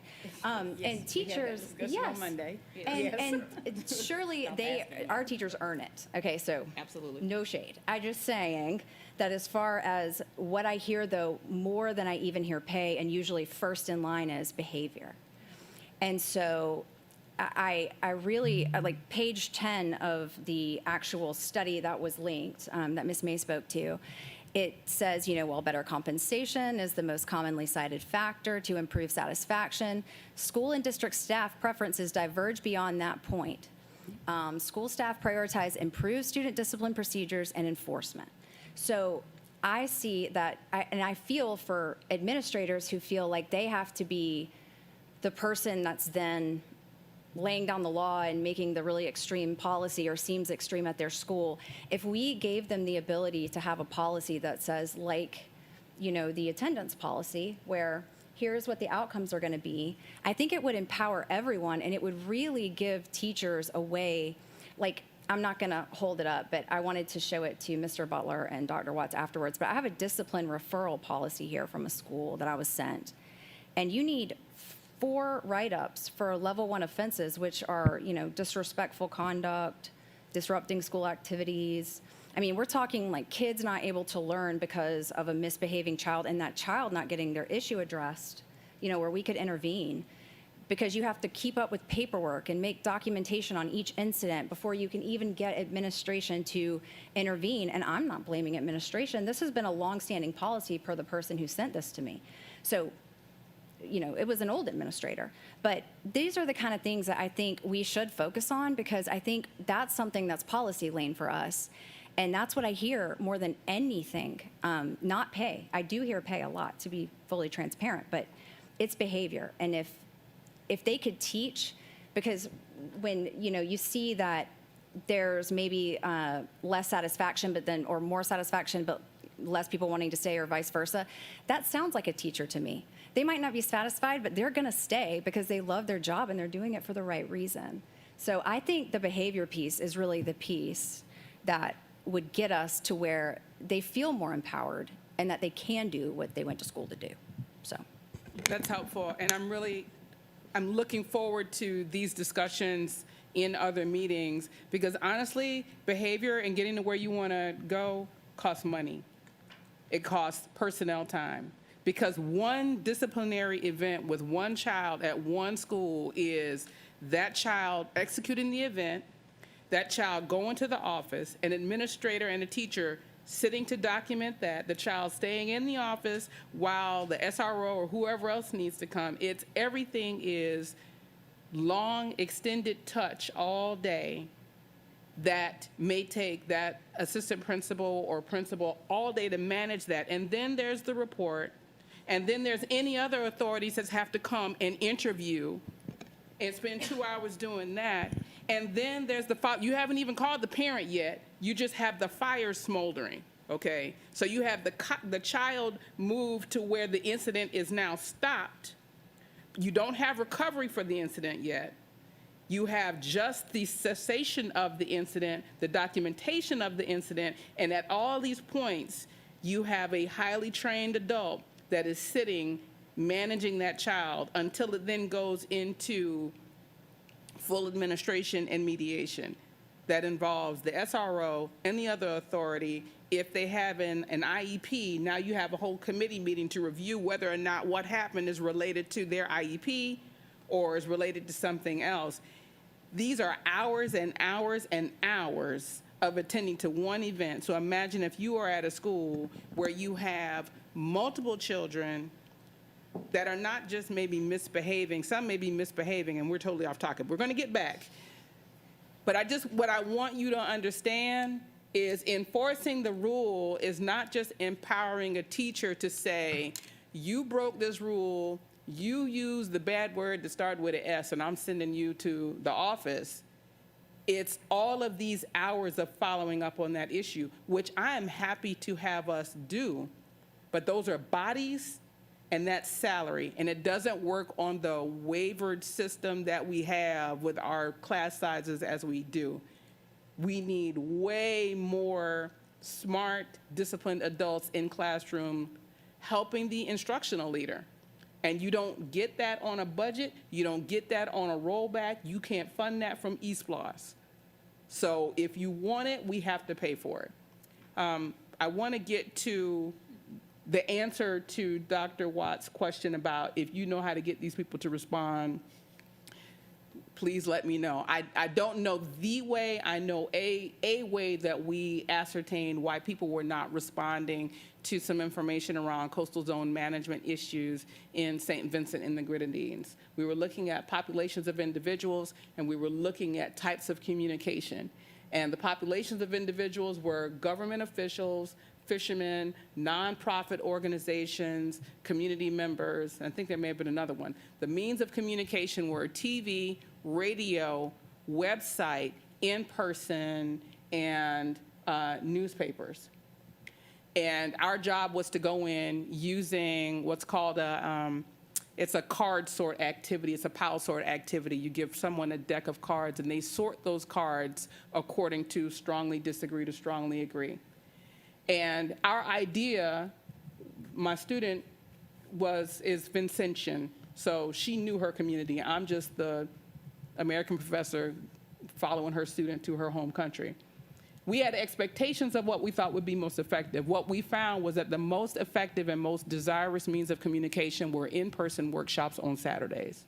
And teachers, yes. Monday. And surely our teachers earn it. Okay, so. Absolutely. No shade. I'm just saying that as far as what I hear, though, more than I even hear pay, and usually first in line is behavior. And so I really, like page 10 of the actual study that was linked, that Ms. May spoke to, it says, better compensation is the most commonly cited factor to improve satisfaction. School and district staff preferences diverge beyond that point. School staff prioritize improved student discipline procedures and enforcement. So I see that, and I feel for administrators who feel like they have to be the person that's then laying down the law and making the really extreme policy or seems extreme at their school. If we gave them the ability to have a policy that says, like, the attendance policy, where here's what the outcomes are going to be, I think it would empower everyone, and it would really give teachers a way, like, I'm not going to hold it up, but I wanted to show it to Mr. Butler and Dr. Watts afterwards, but I have a discipline referral policy here from a school that I was sent, and you need 4 write-ups for level 1 offenses, which are, disrespectful conduct, disrupting school activities. I mean, we're talking like kids not able to learn because of a misbehaving child, and that child not getting their issue addressed, where we could intervene, because you have to keep up with paperwork and make documentation on each incident before you can even get administration to intervene. And I'm not blaming administration. This has been a longstanding policy per the person who sent this to me. So, it was an old administrator. But these are the kind of things that I think we should focus on, because I think that's something that's policy lane for us. And that's what I hear more than anything, not pay. I do hear pay a lot, to be fully transparent, but it's behavior. And if they could teach, because when, you see that there's maybe less satisfaction, or more satisfaction, but less people wanting to stay, or vice versa, that sounds like a teacher to me. They might not be satisfied, but they're going to stay because they love their job and they're doing it for the right reason. So I think the behavior piece is really the piece that would get us to where they feel more empowered and that they can do what they went to school to do. So That's helpful, and I'm looking forward to these discussions in other meetings, because honestly, behavior and getting to where you want to go costs money. It costs personnel time, because one disciplinary event with one child at one school is that child executing the event, that child going to the office, an administrator and a teacher sitting to document that, the child staying in the office while the SRO or whoever else needs to come. Everything is long, extended touch all day that may take that assistant principal or principal all day to manage that. And then there's the report, and then there's any other authorities that have to come and interview and spend 2 hours doing that. And then there's you haven't even called the parent yet. You just have the fire smoldering, okay? So you have the child moved to where the incident is now stopped. You don't have recovery for the incident yet. You have just the cessation of the incident, the documentation of the incident, and at all these points, you have a highly trained adult that is sitting, managing that child until it then goes into full administration and mediation. That involves the SRO and the other authority if they have an IEP, now you have a whole committee meeting to review whether or not what happened is related to their IEP or is related to something else. These are hours and hours and hours of attending to one event. So imagine if you are at a school where you have multiple children that are not just maybe misbehaving, some may be misbehaving, and we're totally off topic. We're going to get back. But what I want you to understand is enforcing the rule is not just empowering a teacher to say, you broke this rule, you used the bad word to start with an S, and I'm sending you to the office. It's all of these hours of following up on that issue, which I am happy to have us do, but those are bodies and that's salary, and it doesn't work on the wavered system that we have with our class sizes as we do. We need way more smart, disciplined adults in classroom helping the instructional leader. And you don't get that on a budget, you don't get that on a rollback, you can't fund that from eSPLOS. So if you want it, we have to pay for it. I want to get to the answer to Dr. Watt's question about if you know how to get these people to respond, please let me know. I don't know the way. I know a way that we ascertained why people were not responding to some information around coastal zone management issues in St. Vincent and the Grenadines. We were looking at populations of individuals, and we were looking at types of communication. And the populations of individuals were government officials, fishermen, nonprofit organizations, community members, and I think there may have been another one. The means of communication were TV, radio, website, in-person, and newspapers. And our job was to go in using what's called it's a card sort activity. It's a POW sort activity. You give someone a deck of cards, and they sort those cards according to strongly disagree to strongly agree. And our idea, my student is Vincentian, so she knew her community. I'm just the American professor following her student to her home country. We had expectations of what we thought would be most effective. What we found was that the most effective and most desirous means of communication were in-person workshops on Saturdays,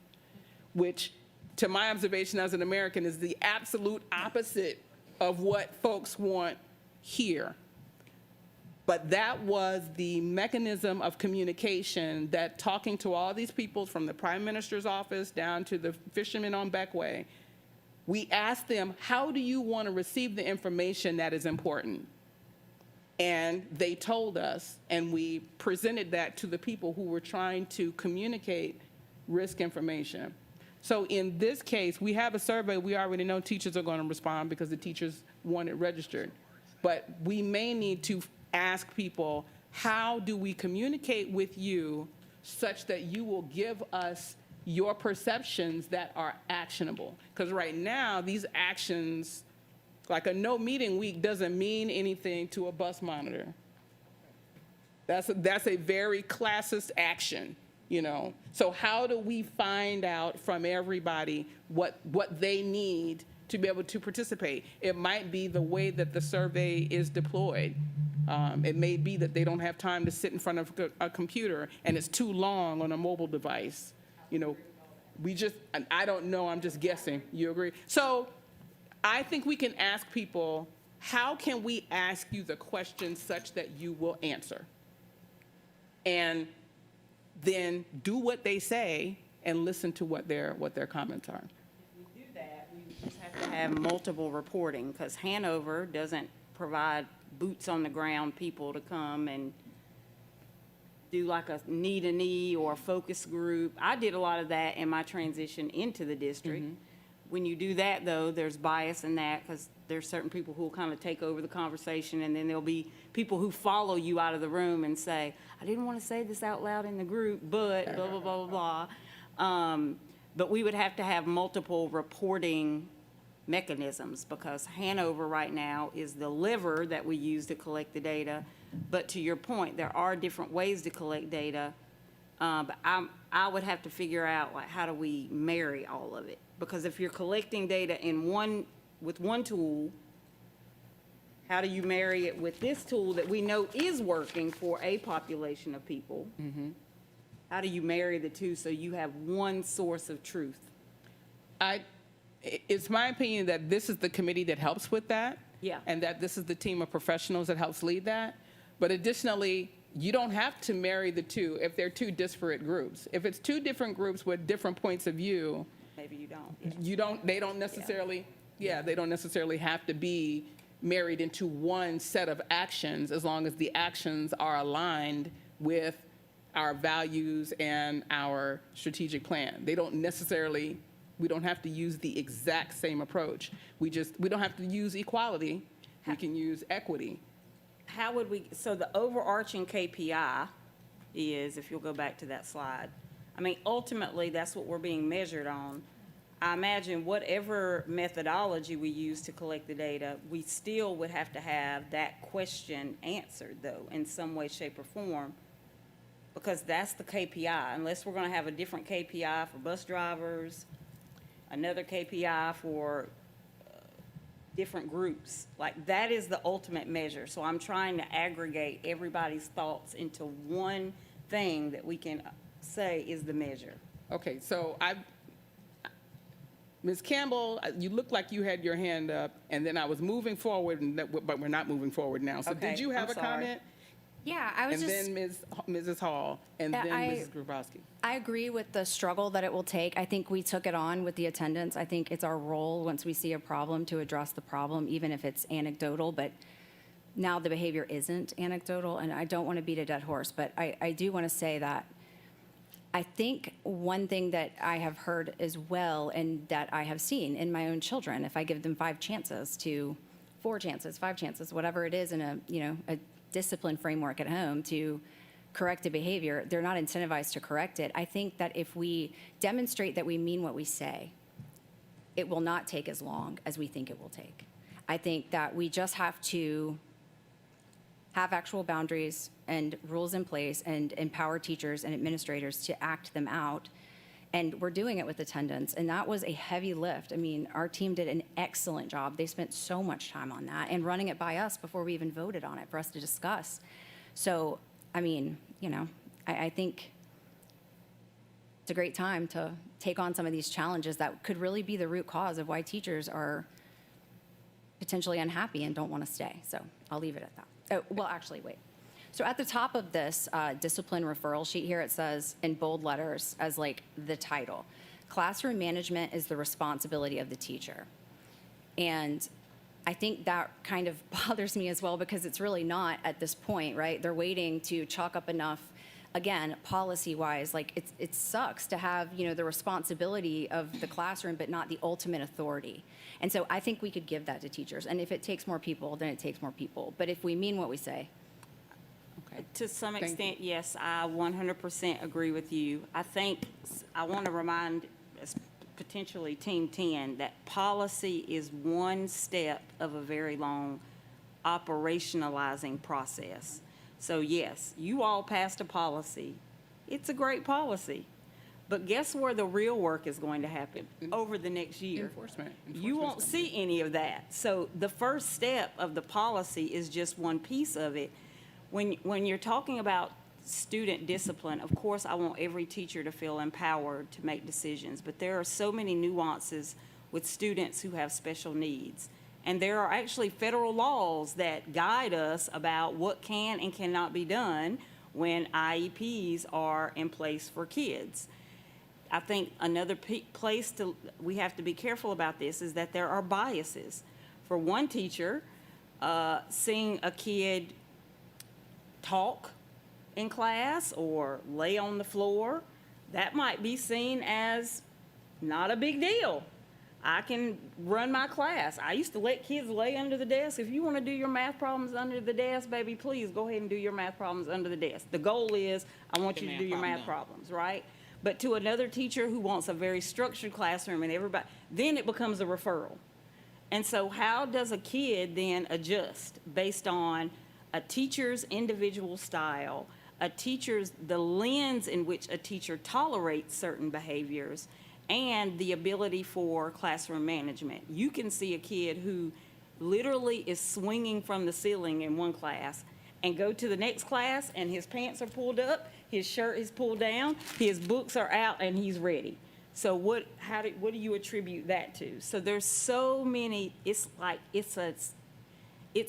which, to my observation as an American, is the absolute opposite of what folks want here. But that was the mechanism of communication that talking to all these people from the Prime Minister's office down to the fishermen on Beckway, we asked them, how do you want to receive the information that is important? And they told us, and we presented that to the people who were trying to communicate risk information. So in this case, we have a survey. We already know teachers are going to respond because the teachers want it registered. But we may need to ask people, how do we communicate with you such that you will give us your perceptions that are actionable? Because right now, these actions, like a no meeting week doesn't mean anything to a bus monitor. That's a very classist action, you know? So how do we find out from everybody what they need to be able to participate? It might be the way that the survey is deployed. It may be that they don't have time to sit in front of a computer and it's too long on a mobile device. You know, I don't know, I'm just guessing. You agree? So I think we can ask people, how can we ask you the questions such that you will answer? And then do what they say and listen to what their comments are. If we do that, we just have to have multiple reporting, because Hanover doesn't provide boots on the ground people to come and do like a knee-to-knee or a focus group. I did a lot of that in my transition into the district. When you do that, though, there's bias in that, because there's certain people who will kind of take over the conversation, and then there'll be people who follow you out of the room and say, I didn't want to say this out loud in the group, but blah, blah, blah, blah, blah. But we would have to have multiple reporting mechanisms, because Hanover right now is the liver that we use to collect the data. But to your point, there are different ways to collect data. But I would have to figure out, like, how do we marry all of it? Because if you're collecting data with one tool, How do you marry it with this tool that we know is working for a population of people? How do you marry the two so you have one source of truth? It's my opinion that this is the committee that helps with that. Yeah. And that this is the team of professionals that helps lead that. But additionally, you don't have to marry the two if they're two disparate groups. If it's two different groups with different points of view, Maybe you don't. they don't necessarily have to be married into one set of actions as long as the actions are aligned with our values and our strategic plan. We don't have to use the exact same approach. We don't have to use equality. We can use equity. How would we, so the overarching KPI is, if you'll go back to that slide, I mean, ultimately, that's what we're being measured on. I imagine whatever methodology we use to collect the data, we still would have to have that question answered, though, in some way, shape, or form, because that's the KPI, unless we're going to have a different KPI for bus drivers, another KPI for different groups. Like, that is the ultimate measure. So I'm trying to aggregate everybody's thoughts into one thing that we can say is the measure. Okay, so Ms. Campbell, you looked like you had your hand up, and then I was moving forward, but we're not moving forward now. So Okay, did you have I'm a sorry. comment? Yeah, I was And just. then Mrs. Hall, and Yeah, then I- Mrs. Grabowski. I agree with the struggle that it will take. I think we took it on with the attendance. I think it's our role, once we see a problem, to address the problem, even if it's anecdotal. But now the behavior isn't anecdotal, and I don't want to beat a dead horse, but I do want to say that I think one thing that I have heard as well, and that I have seen in my own children, if I give them 4 chances, 5 chances, whatever it is in a discipline framework at home to correct a behavior, they're not incentivized to correct it. I think that if we demonstrate that we mean what we say, it will not take as long as we think it will take. I think that we just have to have actual boundaries and rules in place and empower teachers and administrators to act them out. And we're doing it with attendance, and that was a heavy lift. I mean, our team did an excellent job. They spent so much time on that and running it by us before we even voted on it for us to discuss. So, I mean, I think it's a great time to take on some of these challenges that could really be the root cause of why teachers are potentially unhappy and don't want to stay. So I'll leave it at that. Oh, well, actually, wait. So at the top of this discipline referral sheet here, it says in bold letters as like the title, classroom management is the responsibility of the teacher. And I think that kind of bothers me as well, because it's really not at this point, right? They're waiting to chalk up enough, again, policy-wise, like it sucks to have, the responsibility of the classroom, but not the ultimate authority. And so I think we could give that to teachers. And if it takes more people, then it takes more people. But if we mean what we say. Okay. To some Thank you. extent, yes, I 100% agree with you. I think, I want to remind potentially Team 10 that policy is one step of a very long operationalizing process. So yes, you all passed a policy. It's a great policy. But guess where the real work is going to happen? Over the next year. Enforcement. You won't see any of that. So the first step of the policy is just one piece of it. When you're talking about student discipline, of course, I want every teacher to feel empowered to make decisions, but there are so many nuances with students who have special needs. And there are actually federal laws that guide us about what can and cannot be done when IEPs are in place for kids. I think another place we have to be careful about this is that there are biases. For one teacher, seeing a kid talk in class or lay on the floor, that might be seen as not a big deal. I can run my class. I used to let kids lay under the desk. If you want to do your math problems under the desk, baby, please go ahead and do your math problems under the desk. The goal is I want you to do your math problems, right? But to another teacher who wants a very structured classroom and everybody, then it becomes a referral. And so how does a kid then adjust based on a teacher's individual style, the lens in which a teacher tolerates certain behaviors, and the ability for classroom management? You can see a kid who literally is swinging from the ceiling in one class and go to the next class and his pants are pulled up, his shirt is pulled down, his books are out, and he's ready. So what do you attribute that to? So there's so many, it's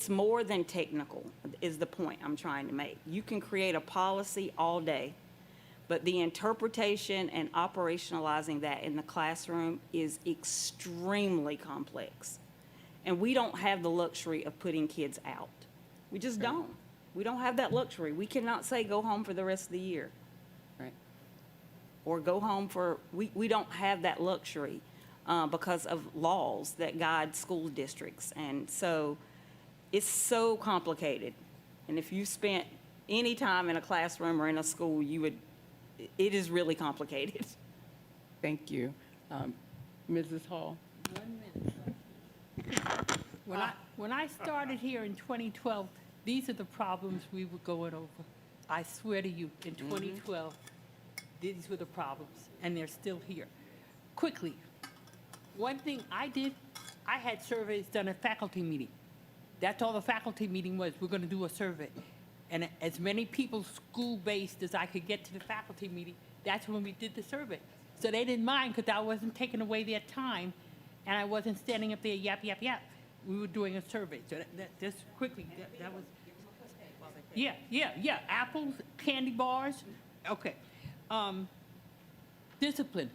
more than technical, is the point I'm trying to make. You can create a policy all day, but the interpretation and operationalizing that in the classroom is extremely complex. And we don't have the luxury of putting kids out. We just don't. We don't have that luxury. We cannot say, go home for the rest of the year. Right. Or go home for, we don't have that luxury because of laws that guide school districts. And so it's so complicated. And if you spent any time in a classroom or in a school, it is really complicated. Thank you. Mrs. Hall? 1 minute. When I started here in 2012, these are the problems we were going over. I swear to you, in 2012, these were the problems, and they're still here. Quickly, one thing I did, I had surveys done at faculty meeting. That's all the faculty meeting was. We're going to do a survey. And as many people school-based as I could get to the faculty meeting, that's when we did the survey. So they didn't mind because I wasn't taking away their time and I wasn't standing up there yap, yap, yap. We were doing a survey. So just quickly, that was, yeah. Apples, candy bars. Okay. Discipline.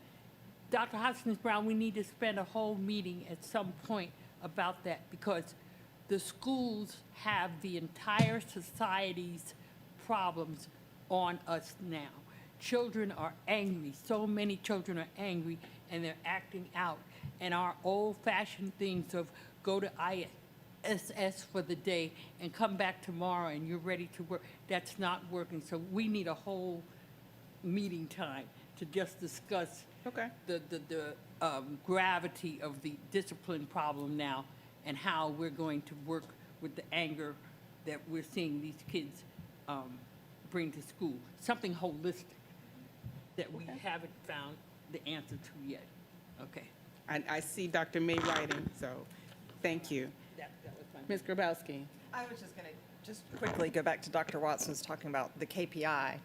Dr. Hoskins-Brown, we need to spend a whole meeting at some point about that because the schools have the entire society's problems on us now. Children are angry. So many children are angry, and they're acting out. And our old-fashioned things of go to ISS for the day and come back tomorrow and you're ready to work, that's not working. So we need a whole meeting time to just discuss Okay. the gravity of the discipline problem now and how we're going to work with the anger that we're seeing these kids bring to school. Something holistic that we haven't found the answer to yet. Okay. I see Dr. May writing, so thank you. That was my Ms. Grabowski? I was just going to just quickly go back to Dr. Watson's talking about the KPI.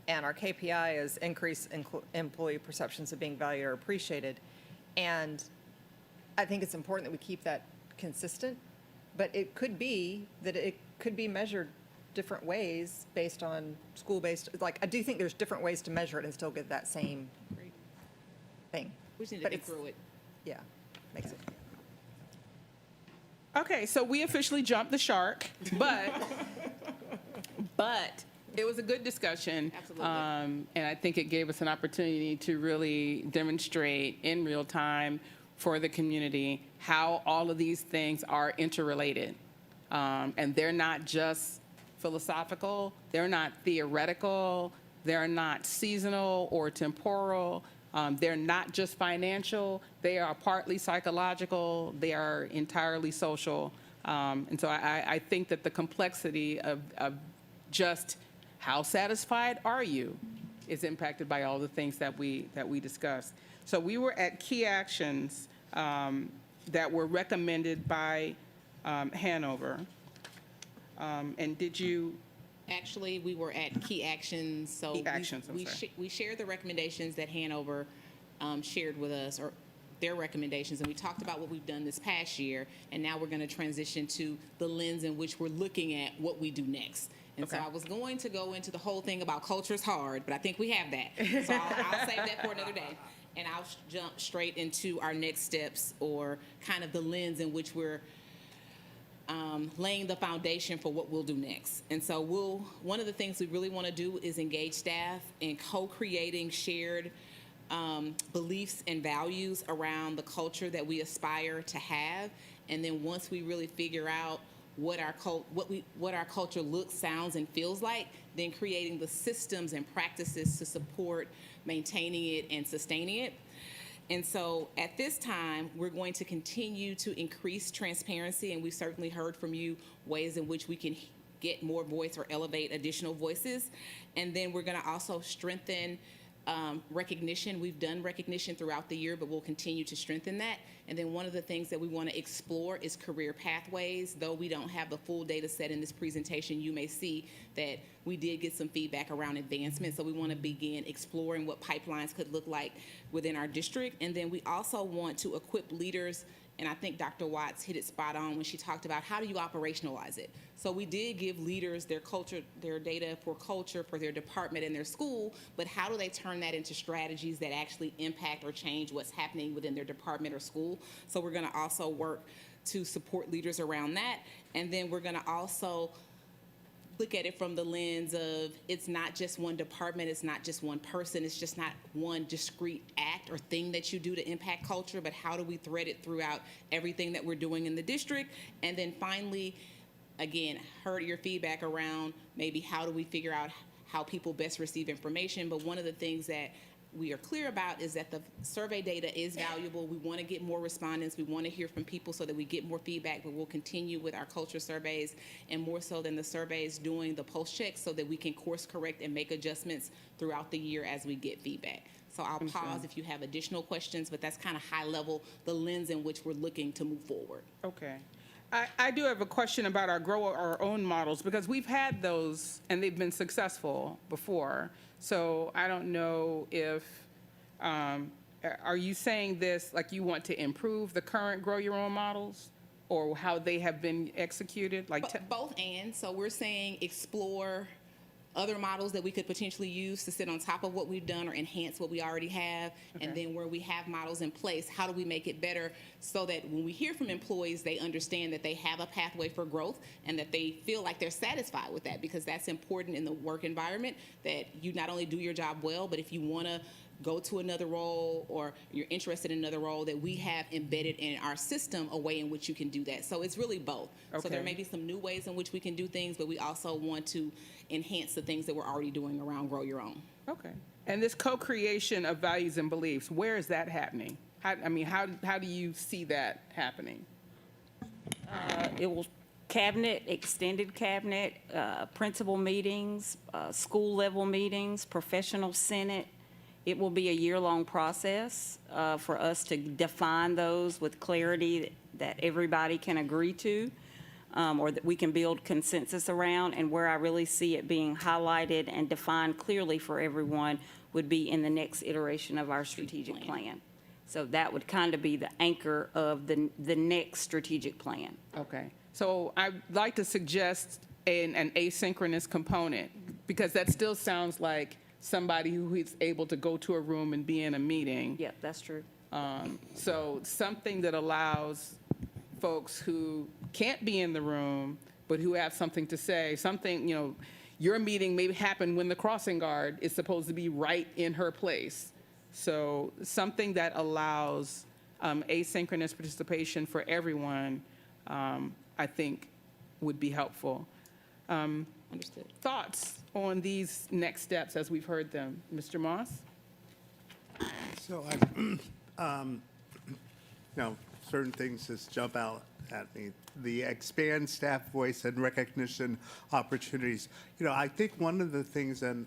And our KPI is increase in employee perceptions of being valued or appreciated. And I think it's important that we keep that consistent, but it could be that it could be measured different ways based on school-based, like, I do think there's different ways to measure it and still get that same thing. We just need to But think it's- through it. Yeah, makes it. Okay, so we officially jumped the shark, but it was a good discussion. Absolutely. And I think it gave us an opportunity to really demonstrate in real time for the community how all of these things are interrelated. And they're not just philosophical, they're not theoretical, they're not seasonal or temporal. They're not just financial, they are partly psychological, they are entirely social. And so I think that the complexity of just how satisfied are you is impacted by all the things that we discussed. So we were at key actions that were recommended by Hanover. And did you? Actually, we were at key actions, so Key actions, I'm sorry. we shared the recommendations that Hanover shared with us, or their recommendations, and we talked about what we've done this past year, and now we're going to transition to the lens in which we're looking at what we do next. And so Okay. I was going to go into the whole thing about culture is hard, but I think we have that. So I'll save that for another day, and I'll jump straight into our next steps, or kind of the lens in which we're laying the foundation for what we'll do next. And so one of the things we really want to do is engage staff in co-creating shared beliefs and values around the culture that we aspire to have. And then once we really figure out what our culture looks, sounds, and feels like, then creating the systems and practices to support maintaining it and sustaining it. And so at this time, we're going to continue to increase transparency, and we certainly heard from you ways in which we can get more voice or elevate additional voices. And then we're going to also strengthen recognition. We've done recognition throughout the year, but we'll continue to strengthen that. And then one of the things that we want to explore is career pathways. Though we don't have the full data set in this presentation, you may see that we did get some feedback around advancement. So we want to begin exploring what pipelines could look like within our district. And then we also want to equip leaders, and I think Dr. Watts hit it spot on when she talked about how do you operationalize it. So we did give leaders their culture, their data for culture for their department and their school, but how do they turn that into strategies that actually impact or change what's happening within their department or school? So we're going to also work to support leaders around that. And then we're going to also look at it from the lens of it's not just one department, it's not just one person, it's just not one discrete act or thing that you do to impact culture, but how do we thread it throughout everything that we're doing in the district? And then finally, again, heard your feedback around maybe how do we figure out how people best receive information, but one of the things that we are clear about is that the survey data is valuable. We want to get more respondents. We want to hear from people so that we get more feedback, but we'll continue with our culture surveys, and more so than the surveys, doing the post checks so that we can course correct and make adjustments throughout the year as we get feedback. So I'll pause if you have additional questions, but that's kind of high level, the lens in which we're looking to move forward. Okay. I do have a question about our grow our own models, because we've had those and they've been successful before. So I don't know if, are you saying this like you want to improve the current grow your own models, or how they have been executed? Like Both and. So we're saying explore other models that we could potentially use to sit on top of what we've done or enhance what we already have. And then where we have models in place, how do we make it better so that when we hear from employees, they understand that they have a pathway for growth and that they feel like they're satisfied with that, because that's important in the work environment, that you not only do your job well, but if you want to go to another role or you're interested in another role, that we have embedded in our system a way in which you can do that. So it's really both. So there may be some new ways in which we can do things, but we also want to enhance the things that we're already doing around Grow Your Own. Okay. And this co-creation of values and beliefs, where is that happening? How do you see that happening? It will cabinet, extended cabinet, principal meetings, school level meetings, professional senate. It will be a year-long process for us to define those with clarity that everybody can agree to, or that we can build consensus around. And where I really see it being highlighted and defined clearly for everyone would be in the next iteration of our strategic plan. So that would kind of be the anchor of the next strategic plan. Okay. So I'd like to suggest an asynchronous component, because that still sounds like somebody who is able to go to a room and be in a meeting. Yep, that's true. So something that allows folks who can't be in the room, but who have something to say, something, your meeting may happen when the crossing guard is supposed to be right in her place. So something that allows asynchronous participation for everyone, I think would be helpful. Understood. Thoughts on these next steps as we've heard them? Mr. Moss? So certain things just jump out at me. The expand staff voice and recognition opportunities. I think one of the things, and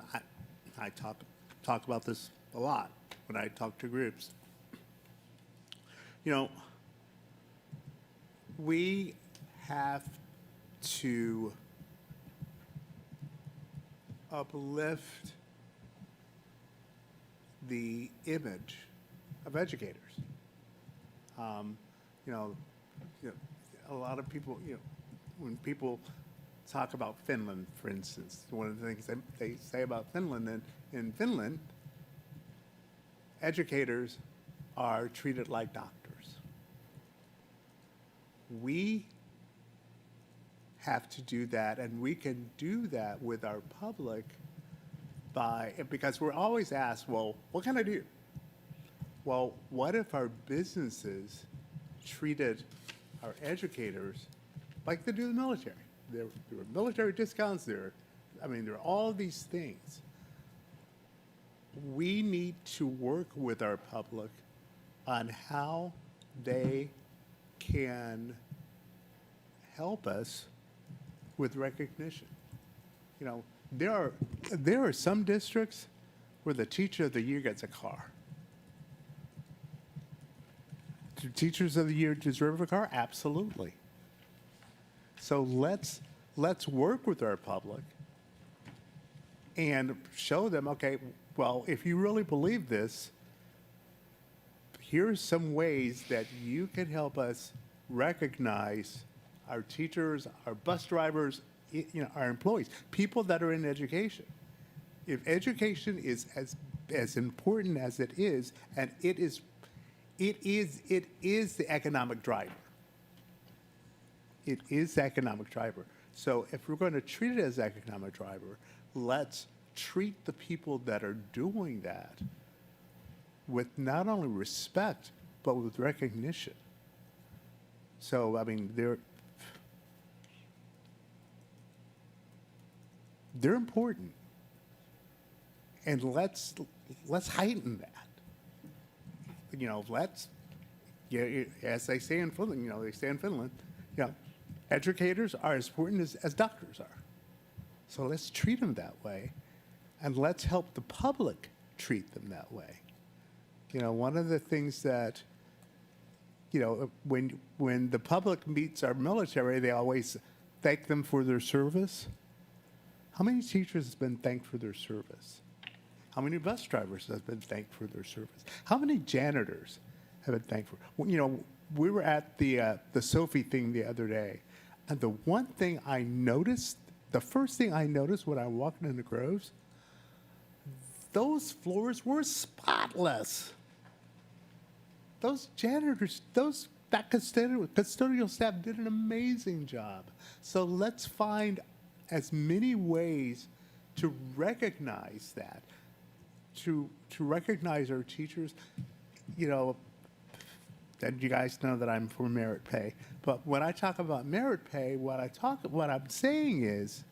I talk about this a lot when I talk to groups. We have to uplift the image of educators. A lot of people, when people talk about Finland, for instance, one of the things they say about Finland, in Finland, educators are treated like doctors. We have to do that, and we can do that with our public because we're always asked, well, what can I do? Well, what if our businesses treated our educators like they do the military? There are military discounts, there are all these things. We need to work with our public on how they can help us with recognition. There are some districts where the teacher of the year gets a car. Do teachers of the year deserve a car? Absolutely. So let's work with our public and show them, okay, well, if you really believe this, here's some ways that you can help us recognize our teachers, our bus drivers, our employees, people that are in education. If education is as important as it is, and it is the economic driver. It is the economic driver. So if we're going to treat it as economic driver, let's treat the people that are doing that with not only respect, but with recognition. So, I mean, they're important. And let's heighten that. As they say in Finland, educators are as important as doctors are. So let's treat them that way, and let's help the public treat them that way. One of the things that, when the public meets our military, they always thank them for their service. How many teachers have been thanked for their service? How many bus drivers have been thanked for their service? How many janitors have been thanked for? We were at the Sophie thing the other day, and the one thing I noticed, the first thing I noticed when I walked into Groves, those floors were spotless. Those janitors, that custodial staff did an amazing job. So let's find as many ways to recognize that, to recognize our teachers. And you guys know that I'm for merit pay. But when I talk about merit pay, what I'm saying is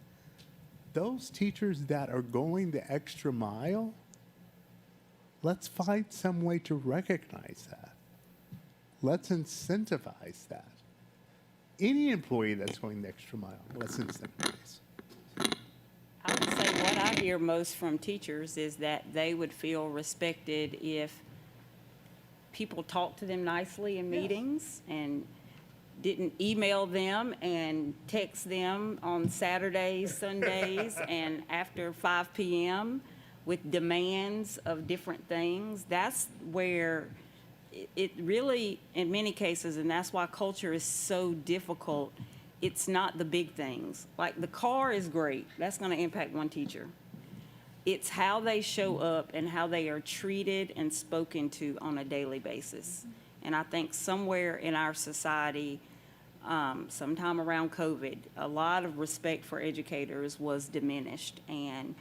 those teachers that are going the extra mile, let's find some way to recognize that. Let's incentivize that. Any employee that's going the extra mile, let's incentivize. I would say what I hear most from teachers is that they would feel respected if people talked to them nicely in meetings and didn't email them and text them on Saturdays, Sundays, and after 5 p.m. with demands of different things. That's where it really, in many cases, and that's why culture is so difficult, it's not the big things. Like the car is great. That's going to impact one teacher. It's how they show up and how they are treated and spoken to on a daily basis. And I think somewhere in our society, sometime around COVID, a lot of respect for educators was diminished. And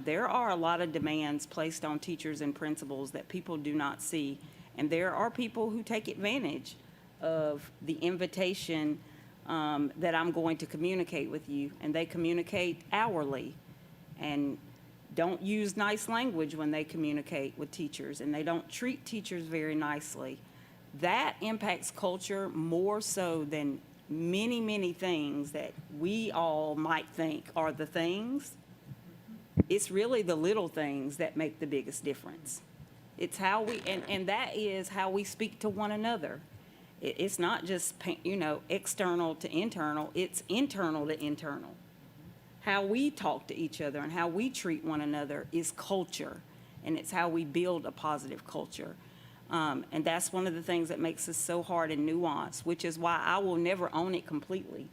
there are a lot of demands placed on teachers and principals that people do not see. And there are people who take advantage of the invitation that I'm going to communicate with you. And they communicate hourly and don't use nice language when they communicate with teachers, and they don't treat teachers very nicely. That impacts culture more so than many, many things that we all might think are the things. It's really the little things that make the biggest difference. It's how we, and that is how we speak to one another. It's not just, external to internal, it's internal to internal. How we talk to each other and how we treat one another is culture, and it's how we build a positive culture. And that's one of the things that makes us so hard and nuanced, which is why I will never own it completely.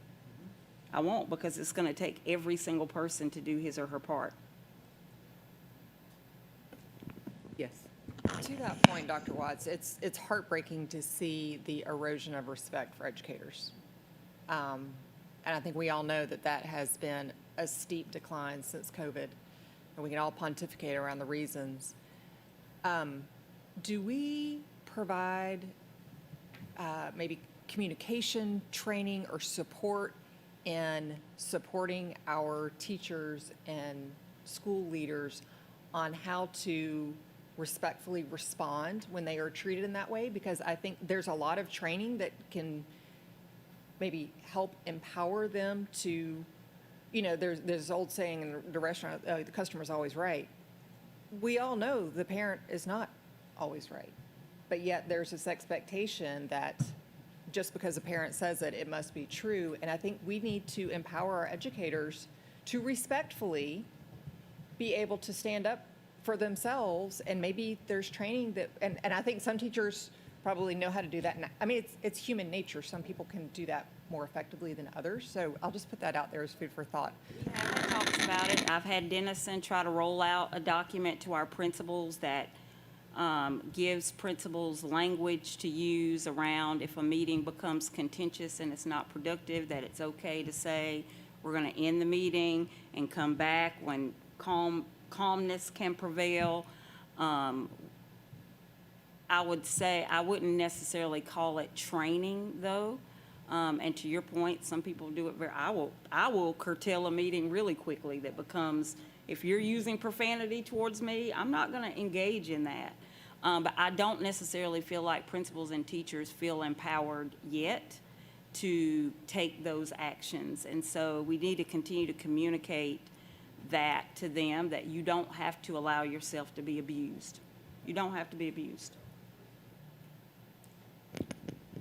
I won't, because it's going to take every single person to do his or her part. Yes. To that point, Dr. Watts, it's heartbreaking to see the erosion of respect for educators. And I think we all know that has been a steep decline since COVID, and we can all pontificate around the reasons. Do we provide maybe communication, training, or support in supporting our teachers and school leaders on how to respectfully respond when they are treated in that way? Because I think there's a lot of training that can maybe help empower them to, there's this old saying in the restaurant, the customer's always right. we all know the parent is not always right. But yet there's this expectation that just because a parent says it, it must be true. And I think we need to empower our educators to respectfully be able to stand up for themselves. And maybe there's training that, and I think some teachers probably know how to do that. And I mean, it's human nature. Some people can do that more effectively than others. So I'll just put that out there as food for thought. Hannah talks about it. I've had Dennison try to roll out a document to our principals that gives principals language to use around if a meeting becomes contentious and it's not productive, that it's okay to say, we're going to end the meeting and come back when calmness can prevail. I would say, I wouldn't necessarily call it training, though. And to your point, some people do it I will curtail a meeting really quickly that becomes, if you're using profanity towards me, I'm not going to engage in that. But I don't necessarily feel like principals and teachers feel empowered yet to take those actions. And so we need to continue to communicate that to them, that you don't have to allow yourself to be abused. You don't have to be abused.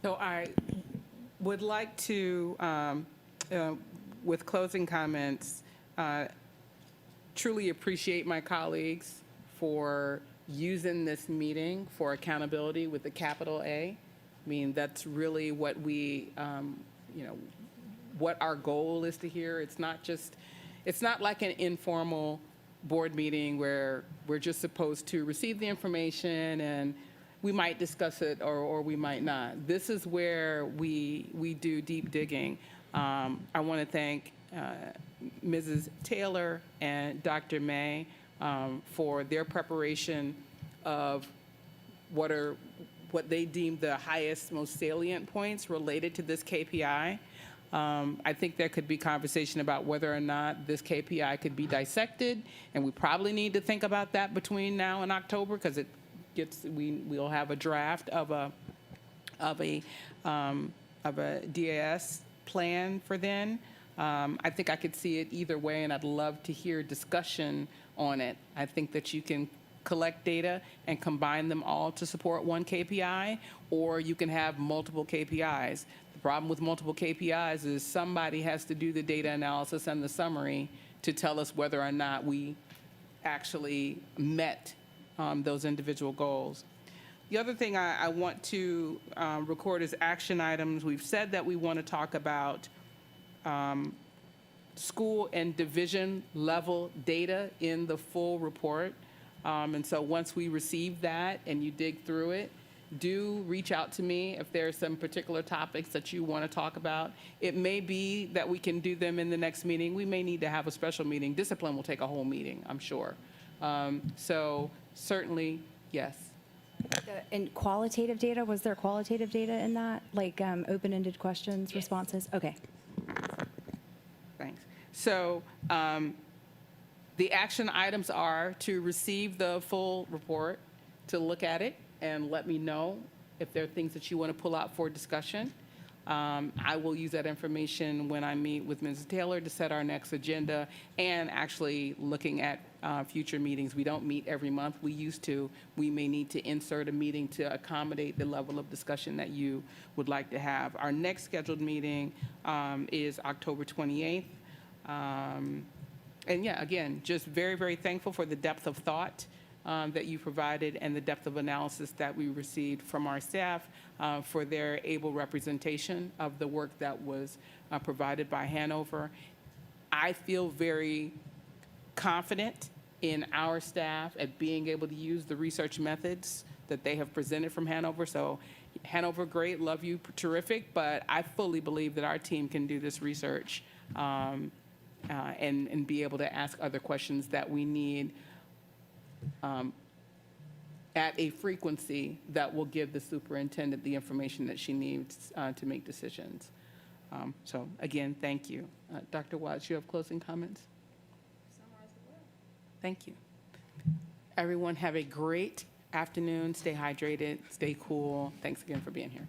So I would like to, with closing comments, truly appreciate my colleagues for using this meeting for accountability with a capital A. I mean, that's really what we, what our goal is to hear. It's not like an informal board meeting where we're just supposed to receive the information and we might discuss it or we might not. This is where we do deep digging. I want to thank Mrs. Taylor and Dr. May for their preparation of what they deem the highest, most salient points related to this KPI. I think there could be conversation about whether or not this KPI could be dissected, and we probably need to think about that between now and October, because we'll have a draft of a DAS plan for then. I think I could see it either way, and I'd love to hear discussion on it. I think that you can collect data and combine them all to support one KPI, or you can have multiple KPIs. The problem with multiple KPIs is somebody has to do the data analysis and the summary to tell us whether or not we actually met those individual goals. The other thing I want to record is action items. We've said that we want to talk about school and division level data in the full report. And so once we receive that and you dig through it, do reach out to me if there are some particular topics that you want to talk about. It may be that we can do them in the next meeting. We may need to have a special meeting. Discipline will take a whole meeting, I'm sure. So certainly, yes. And qualitative data, was there qualitative data in that? Like open-ended questions, responses? Okay. Thanks. So the action items are to receive the full report, to look at it, and let me know if there are things that you want to pull out for discussion. I will use that information when I meet with Ms. Taylor to set our next agenda, and actually looking at future meetings. We don't meet every month. We used to. We may need to insert a meeting to accommodate the level of discussion that you would like to have. Our next scheduled meeting is October 28th. And yeah, again, just very, very thankful for the depth of thought that you provided and the depth of analysis that we received from our staff for their able representation of the work that was provided by Hanover. I feel very confident in our staff at being able to use the research methods that they have presented from Hanover. So Hanover, great, love you, terrific, but I fully believe that our team can do this research and be able to ask other questions that we need at a frequency that will give the superintendent the information that she needs to make decisions. So again, thank you. Dr. Watts, you have closing comments? Thank you. Everyone have a great afternoon. Stay hydrated, stay cool. Thanks again for being here.